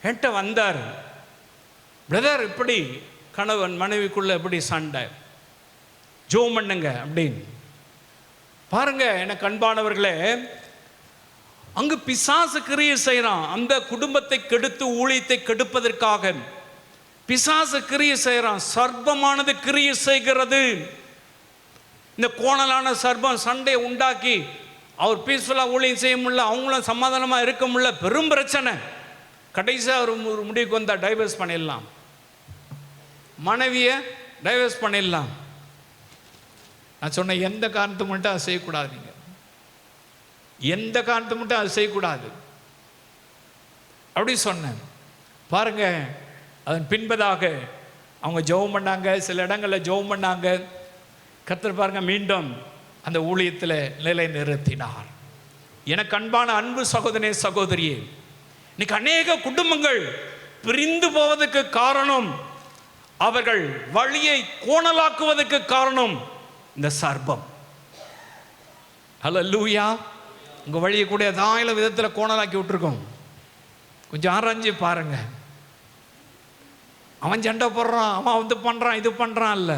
என்கிட்ட வந்தார், பிரதர் இப்படி கணவன் மனைவிக்குள்ள எப்படி சண்டை, ஜோம் பண்ணுங்க அப்படின்னு. பாருங்க எனக்கு அன்பானவர்களே, அங்கு பிசாசு கிரியை செய்கிறான். அந்த குடும்பத்தை கெடுத்து ஊழியத்தை கெடுப்பதற்காக பிசாசு கிரியை செய்கிறான். சர்ப்பமானது கிரியை செய்கிறது. இந்த கோணலான சர்ப்பம் சண்டையை உண்டாக்கி அவர் பீஸ்ஃபுல்லாக ஊழியம் செய்ய முடியல, அவங்களும் சமாதானமாக இருக்க முடியல, பெரும் பிரச்சனை. கடைசியாக ஒரு முடிவுக்கு வந்தால் டைவர்ஸ் பண்ணிடலாம், மனைவியை டைவர்ஸ் பண்ணிடலாம். நான் சொன்னேன், எந்த காரணத்தை மட்டும் அதை செய்யக்கூடாது, நீங்கள் எந்த காரணத்தை மட்டும் அதை செய்யக்கூடாது அப்படி சொன்னேன். பாருங்க, அதன் பின்பதாக அவங்க ஜெபம் பண்ணாங்க, சில இடங்களில் ஜெபம் பண்ணாங்க. கர்த்தர் பாருங்க மீண்டும் அந்த ஊழியத்தில் நிலை நிறுத்தினார். எனக்கு அன்பான அன்பு சகோதரனே சகோதரியே, இன்னைக்கு அநேக குடும்பங்கள் பிரிந்து போவதற்கு காரணம், அவர்கள் வழியை கோணலாக்குவதற்கு காரணம் இந்த சர்ப்பம். ஹல்லேலூயா. உங்க வழியை கூட ஏதாயிரம் விதத்தில் கோணலாக்கி விட்டுருக்கோம். கொஞ்சம் ஆராய்ஞ்சு பாருங்க. அவன் சண்டை போடுறான், அவன் வந்து பண்றான், இது பண்றான் இல்ல,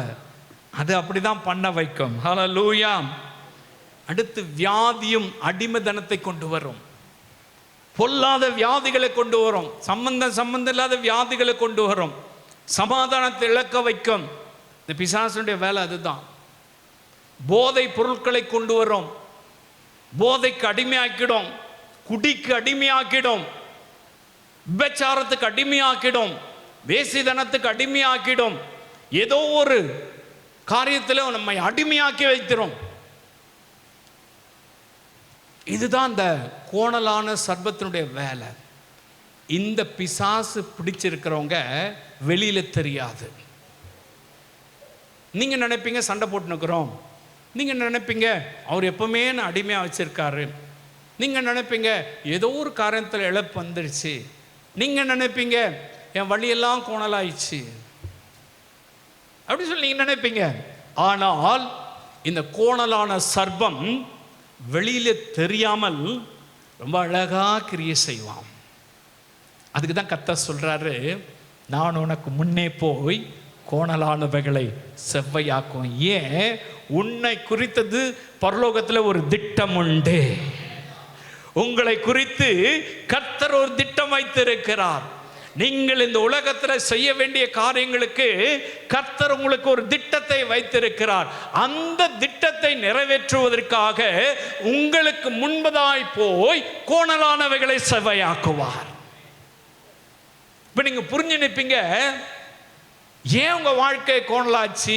அது அப்படிதான் பண்ண வைக்கும். ஹல்லேலூயா. அடுத்து வியாதியும் அடிமைத்தனத்தை கொண்டு வரும், பொல்லாத வியாதிகளை கொண்டு வரும், சம்பந்தம் இல்லாத வியாதிகளை கொண்டு வரும், சமாதானத்தை இழக்க வைக்கும். இந்த பிசாசுடைய வேலை அதுதான். போதை பொருட்களை கொண்டு வரும், போதைக்கு அடிமையாக்கிடும், குடிக்கு அடிமையாக்கிடும், விபச்சாரத்துக்கு அடிமையாக்கிடும், வேசிதனத்துக்கு அடிமையாக்கிடும், ஏதோ ஒரு காரியத்தில் நம்மை அடிமையாக்கி வைத்திரும். இதுதான் இந்த கோணலான சர்ப்பத்தினுடைய வேலை. இந்த பிசாசு பிடிச்சிருக்கிறவங்க வெளியில தெரியாது. நீங்க நினைப்பீங்க சண்டை போட்டு நிற்கிறோம், நீங்க நினைப்பீங்க அவர் எப்பவுமே அடிமையாக வச்சிருக்காரு, நீங்க நினைப்பீங்க ஏதோ ஒரு காரியத்தில் இழப்பு வந்துருச்சு, நீங்க நினைப்பீங்க என் வழியெல்லாம் கோணலாயிடுச்சு அப்படி சொல்லி நீங்க நினைப்பீங்க. ஆனால் இந்த கோணலான சர்ப்பம் வெளியில தெரியாமல் ரொம்ப அழகா கிரியை செய்வான். அதுக்கு தான் கர்த்தர் சொல்றாரு, நான் உனக்கு முன்னே போய் கோணலானவைகளை செவ்வையாக்கும். ஏன்? உன்னை குறித்தது பரலோகத்தில் ஒரு திட்டம் உண்டு. உங்களை குறித்து கர்த்தர் ஒரு திட்டம் வைத்திருக்கிறார். நீங்கள் இந்த உலகத்தில் செய்ய வேண்டிய காரியங்களுக்கு கர்த்தர் உங்களுக்கு ஒரு திட்டத்தை வைத்திருக்கிறார். அந்த திட்டத்தை நிறைவேற்றுவதற்காக உங்களுக்கு முன்பதாய் போய் கோணலானவைகளை செவ்வையாக்குவார். இப்ப நீங்க புரிஞ்சு நிற்பீங்க, ஏன் உங்க வாழ்க்கை கோணலாச்சு,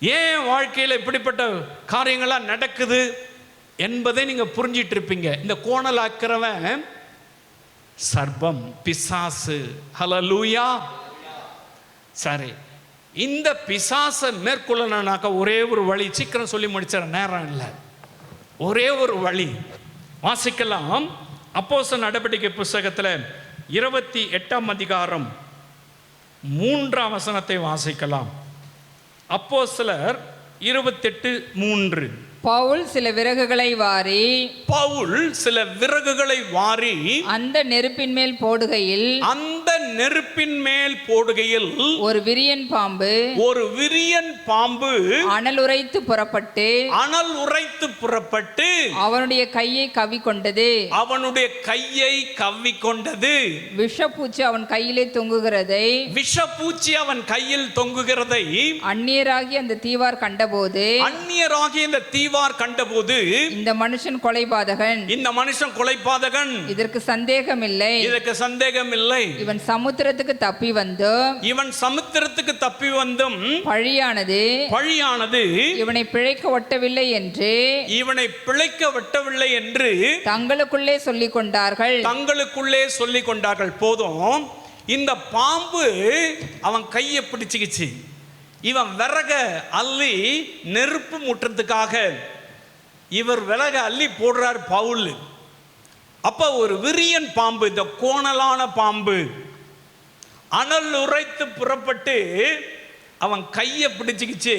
ஏன் வாழ்க்கையில் இப்படிப்பட்ட காரியங்கள்லாம் நடக்குது என்பதை நீங்க புரிஞ்சிட்டு இருப்பீங்க. இந்த கோணலாக்கிறவன் சர்ப்பம், பிசாசு. ஹல்லேலூயா. சரி, இந்த பிசாசை மேற்கொள்ளணும்னாக்க ஒரே ஒரு வழி, சீக்கிரம் சொல்லி முடிச்சிட நேரம் இல்லை, ஒரே ஒரு வழி. வாசிக்கலாம். அப்போஸ்தலர் நடவடிக்கை புஸ்தகத்தில் 28ஆம் அதிகாரம் 3ஆம் வசனத்தை வாசிக்கலாம். அப்போஸ்தலர் 28:3. பவுல் சில விறகுகளை வாரி அந்த நெருப்பின் மேல் போடுகையில் ஒரு விரியன் பாம்பு அனல் உரைத்து புறப்பட்டு அவனுடைய கையை கவ்விக்கொண்டது. விஷப்பூச்சி அவன் கையில் தொங்குகிறதை அந்நியராகி அந்த தீவார் கண்டபோது இந்த மனுஷன் கொலைபாதகன், இதற்கு சந்தேகம் இல்லை, இவன் சமுத்திரத்துக்கு தப்பி வந்தும் பழியானது இவனை பிழைக்க ஒட்டவில்லை என்று தங்களுக்குள்ளே சொல்லிக் கொண்டார்கள். போதும், இந்த பாம்பு அவன் கையை பிடிச்சுக்கிச்சு, இவன் விறக அள்ளி நெருப்பு முற்றத்துக்காக இவர் விறக அள்ளி போடுறார் பவுல். அப்ப ஒரு விரியன் பாம்பு, இந்த கோணலான பாம்பு அனல் உரைத்து புறப்பட்டு அவன் கையை பிடிச்சுக்கிச்சு.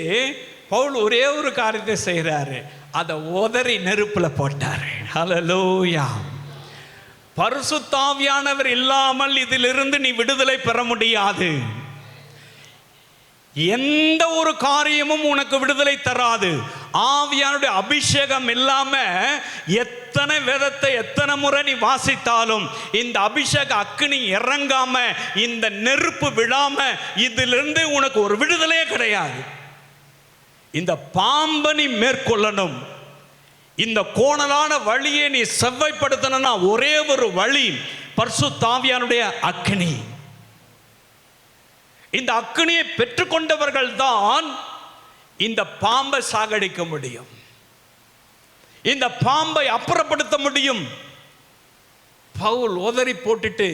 பவுல் ஒரே ஒரு காரியத்தை செய்கிறாரு, அதை உதறி நெருப்புல போட்டாரு. ஹல்லேலூயா. பரிசுத்த ஆவியானவர் இல்லாமல் இதிலிருந்து நீ விடுதலை பெற முடியாது. எந்த ஒரு காரியமும் உனக்கு விடுதலை தராது. ஆவியானுடைய அபிஷேகம் இல்லாம எத்தனை வேதத்தை எத்தனை முறை நீ வாசித்தாலும் இந்த அபிஷேக அக்கினி இறங்காம, இந்த நெருப்பு விடாம, இதிலிருந்து உனக்கு ஒரு விடுதலையே கிடையாது. இந்த பாம்பை நீ மேற்கொள்ளணும். இந்த கோணலான வழியை நீ செவ்வாய்ப்படுத்தணும்னா ஒரே ஒரு வழி, பரிசுத்த ஆவியானுடைய அக்கினி. இந்த அக்கினியை பெற்றுக்கொண்டவர்கள் தான் இந்த பாம்பை சாகடிக்க முடியும், இந்த பாம்பை அப்புறப்படுத்த முடியும். பவுல் உதறி போட்டுட்டு,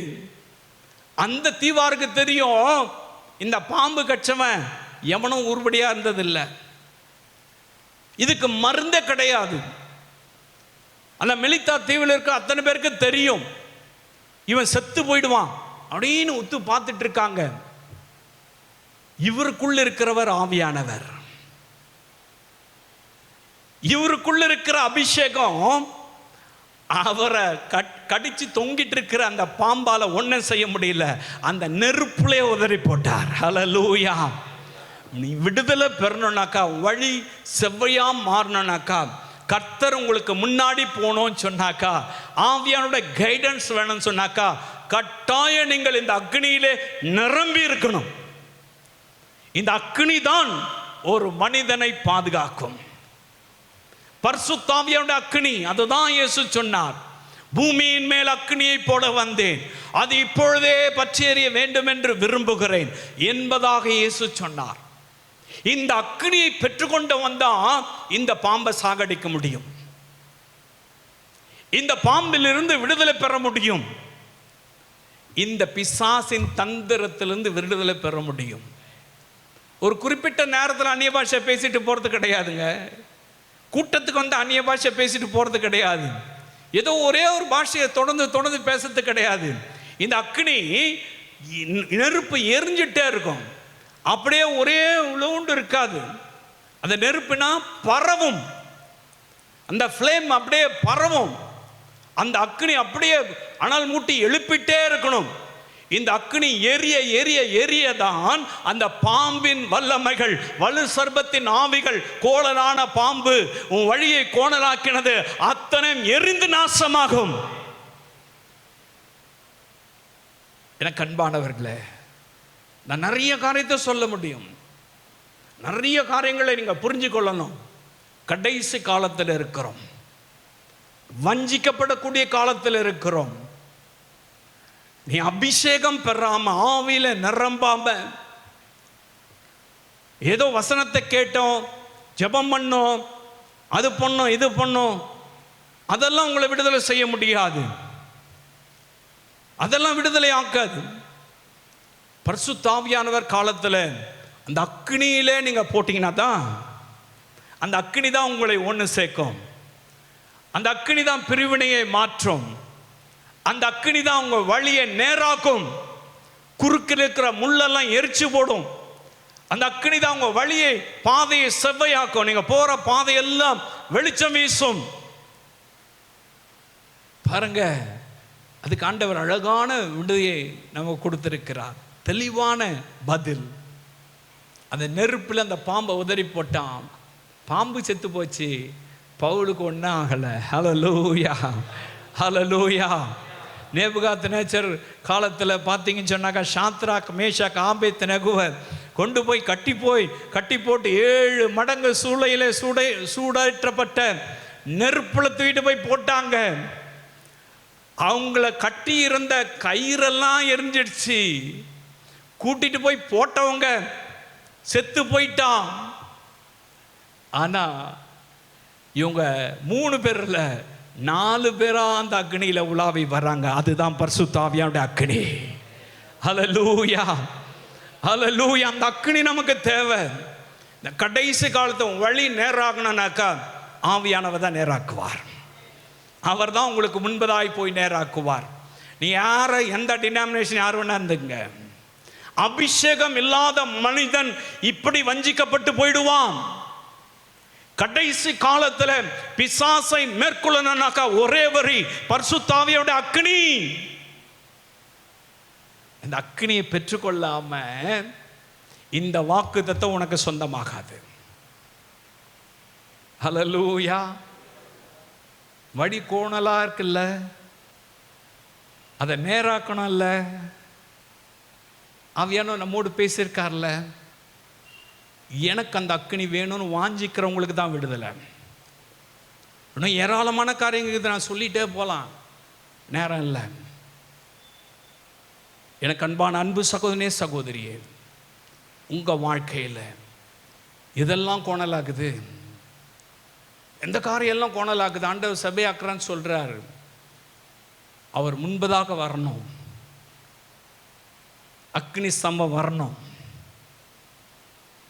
அந்த தீவாருக்கு தெரியும் இந்த பாம்பு கச்சவன் எவனும் உருப்படியா இருந்ததில்லை. இதுக்கு மருந்தே கிடையாது. அந்த மெலித்தா தீவில் இருக்க அத்தனை பேருக்கு தெரியும் இவன் செத்து போயிடுவான் அப்படின்னு உத்து பார்த்துட்டு இருக்காங்க. இவருக்குள்ள இருக்கிறவர் ஆவியானவர். இவருக்குள்ள இருக்கிற அபிஷேகம் அவரை கடிச்சு தொங்கிட்டு இருக்கிற அந்த பாம்பால ஒன்றும் செய்ய முடியல. அந்த நெருப்புலே உதறி போட்டார். ஹல்லேலூயா. நீ விடுதலை பெறணும்னாக்கா, வழி செவ்வையா மாறணும்னாக்கா, கர்த்தர் உங்களுக்கு முன்னாடி போனோம்னு சொன்னாக்கா, ஆவியானோட கைடன்ஸ் வேணும்னு சொன்னாக்கா, கட்டாயம் நீங்கள் இந்த அக்னியிலே நிரம்பி இருக்கணும். இந்த அக்னி தான் ஒரு மனிதனை பாதுகாக்கும். பரிசுத்த ஆவியானோட அக்னி, அதுதான் இயேசு சொன்னார், பூமியின் மேல் அக்னியை போட வந்தேன், அது இப்பொழுதே பற்றி எறிய வேண்டும் என்று விரும்புகிறேன் என்பதாக இயேசு சொன்னார். இந்த அக்னியை பெற்றுக்கொண்டு வந்தா இந்த பாம்பை சாகடிக்க முடியும், இந்த பாம்பிலிருந்து விடுதலை பெற முடியும், இந்த பிசாசின் தந்திரத்திலிருந்து விடுதலை பெற முடியும். ஒரு குறிப்பிட்ட நேரத்தில் அந்நிய பாஷை பேசிட்டு போறது கிடையாதுங்க. கூட்டத்துக்கு வந்து அந்நிய பாஷை பேசிட்டு போறது கிடையாது. ஏதோ ஒரே ஒரு பாஷையை தொடர்ந்து பேசுறது கிடையாது. இந்த அக்னி நெருப்பு எரிஞ்சிட்டே இருக்கும். அப்படியே ஒரே உளவுண்டு இருக்காது. அந்த நெருப்புனா பரவும், அந்த ஃப்ளேம் அப்படியே பரவும். அந்த அக்னி அப்படியே அனல் மூட்டி எழுப்பிட்டே இருக்கணும். இந்த அக்னி எரிய எரிய எரியதான் அந்த பாம்பின் வல்லமைகள், வலு சர்பத்தின் ஆவிகள், கோணலான பாம்பு உன் வழியை கோணலாக்கினது அத்தனை எரிந்து நாசமாகும். எனக்கு அன்பானவர்களே, நான் நிறைய காரியத்தை சொல்ல முடியும். நிறைய காரியங்களை நீங்க புரிஞ்சு கொள்ளணும். கடைசி காலத்தில் இருக்கிறோம், வஞ்சிக்கப்படக்கூடிய காலத்தில் இருக்கிறோம். நீ அபிஷேகம் பெறாம, ஆவியில நிரம்பாம, ஏதோ வசனத்தை கேட்டோம், ஜெபம் பண்ணோம், அது பண்ணோம் இது பண்ணோம், அதெல்லாம் உங்களை விடுதலை செய்ய முடியாது. அதெல்லாம் விடுதலை ஆக்காது. பரிசுத்த ஆவியானவர் காலத்தில் அந்த அக்னியிலே நீங்க போட்டீங்கன்னா தான் அந்த அக்னி தான் உங்களை ஒன்று சேர்க்கும். அந்த அக்னி தான் பிரிவினையை மாற்றும். அந்த அக்னி தான் உங்க வழியை நேராக்கும். குறுக்கில் இருக்கிற முள்ளெல்லாம் எரிச்சு போடும். அந்த அக்னி தான் உங்க வழியை, பாதையை செவ்வையாக்கும். நீங்க போற பாதையெல்லாம் வெளிச்சம் வீசும். பாருங்க, அதுக்கு ஆண்டவர் அழகான விடுதலையை நமக்கு கொடுத்திருக்கிறார். தெளிவான பதில். அந்த நெருப்பில் அந்த பாம்பை உதறி போட்டான், பாம்பு செத்து போச்சு, பவுலுக்கு ஒன்றும் ஆகலை. ஹல்லேலூயா, ஹல்லேலூயா. நேபுகாத்நேச்சர் காலத்தில் பார்த்தீங்கன்னு சொன்னாக்கா, சாத்ராக் மேஷாக் ஆபேத்நேகோவை கொண்டு போய் கட்டி போட்டு 7 மடங்கு சூளையிலே சூடேற்றப்பட்ட நெருப்புல தூக்கிட்டு போய் போட்டாங்க. அவங்கள கட்டி இருந்த கயிறெல்லாம் எரிஞ்சிடுச்சு. கூட்டிட்டு போய் போட்டவங்க செத்து போயிட்டான். ஆனா இவங்க 3 பேர்ல 4 பேரா அந்த அக்னியில உலாவி வர்றாங்க. அதுதான் பரிசுத்த ஆவியானோட அக்னி. ஹல்லேலூயா, ஹல்லேலூயா. அந்த அக்னி நமக்கு தேவை. இந்த கடைசி காலத்தை வழி நேராகணும்னாக்கா ஆவியானவர் தான் நேராக்குவார். அவர் தான் உங்களுக்கு முன்பதாய் போய் நேராக்குவார். நீ யாரை, எந்த டினாமினேஷன் யார் வேணா இருந்துங்க, அபிஷேகம் இல்லாத மனிதன் இப்படி வஞ்சிக்கப்பட்டு போயிடுவான். கடைசி காலத்துல பிசாசை மேற்கொள்ளணும்னாக்கா ஒரே வரி, பரிசுத்த ஆவியோட அக்னி. இந்த அக்னியை பெற்றுக்கொள்ளாம இந்த வாக்குத்தத்தம் உனக்கு சொந்தமாகாது. ஹல்லேலூயா. வழி கோணலா இருக்குல்ல, அதை நேராக்கணும்ல. ஆவியானவர் நம்மோடு பேசியிருக்கார்ல. எனக்கு அந்த அக்னி வேணும்னு வாஞ்சிக்கிறவங்களுக்கு தான் விடுதலை. இன்னும் ஏராளமான காரியங்களுக்கு நான் சொல்லிட்டே போகலாம், நேரம் இல்லை. எனக்கு அன்பான அன்பு சகோதரனே சகோதரியே, உங்கள் வாழ்க்கையில் இதெல்லாம் கோணலாகுது, எந்த காரியெல்லாம் கோணலாகுது, ஆண்டவர் சபையாக்குறான்னு சொல்கிறார். அவர் முன்பதாக வரணும், அக்னி ஸ்தம்பம் வரணும்.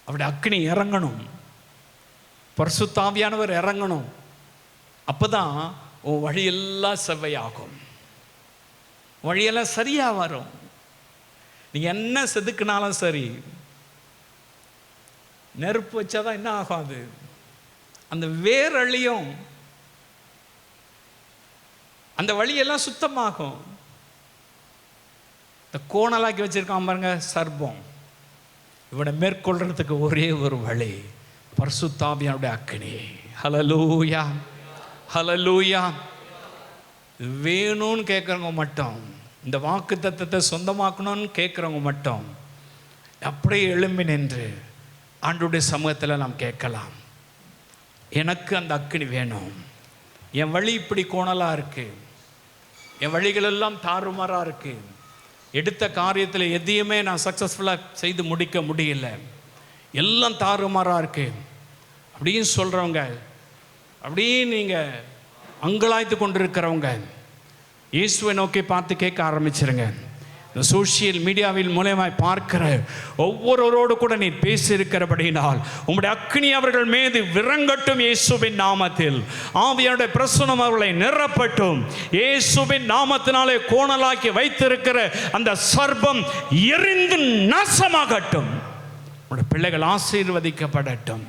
அவருடைய அக்கினி இறங்கணும், பரிசுத்தாவியானவர் இறங்கணும். அப்பதான் உன் வழியெல்லாம் செவ்வையாகும், வழியெல்லாம் சரியா வரும். நீங்க என்ன செதுக்குனாலும் சரி, நெருப்பு வச்சாதான் என்ன ஆகும், அது அந்த வேர் அழியும், அந்த வழியெல்லாம் சுத்தமாகும். இந்த கோணலாக்கி வச்சிருக்கான் பாருங்க சர்ப்பம், இவனை மேற்கொள்றதுக்கு ஒரே ஒரு வழி, பரிசுத்தாவியானுடைய அக்கினி. ஹல்லேலூயா, ஹல்லேலூயா. வேணும்னு கேட்குறவங்க மட்டும், இந்த வாக்கு தத்தத்தை சொந்தமாக்கணும்னு கேட்குறவங்க மட்டும் அப்படியே எழும்பி நின்று ஆண்டவருடைய சமூகத்தில் நாம் கேட்கலாம். எனக்கு அந்த அக்கினி வேணும். என் வழி இப்படி கோணலாக இருக்கு, என் வழிகளெல்லாம் தாறுமாறாக இருக்கு, எடுத்த காரியத்தில் எதையுமே நான் சக்ஸஸ்ஃபுல்லாக செய்து முடிக்க முடியல, எல்லாம் தாறுமாறாக இருக்கு அப்படின்னு சொல்கிறவங்க, அப்படியே நீங்கள் அங்கலாய்த்து கொண்டிருக்கிறவங்க இயேசுவை நோக்கி பார்த்து கேட்க ஆரம்பிச்சிருங்க. இந்த சோஷியல் மீடியாவில் மூலமாய் பார்க்கிற ஒவ்வொருவரோடு கூட நீ பேசியிருக்கிறபடினால் உம்முடைய அக்கினி அவர்கள் மீது விரங்கட்டும் இயேசுவின் நாமத்தில். ஆவியானுடைய பிரசன்னம் அவர்களை நிரப்பட்டும் இயேசுவின் நாமத்தினாலே. கோணலாக்கி வைத்திருக்கிற அந்த சர்ப்பம் எரிந்து நாசமாகட்டும். உம்முடைய பிள்ளைகள் ஆசீர்வதிக்கப்படட்டும்.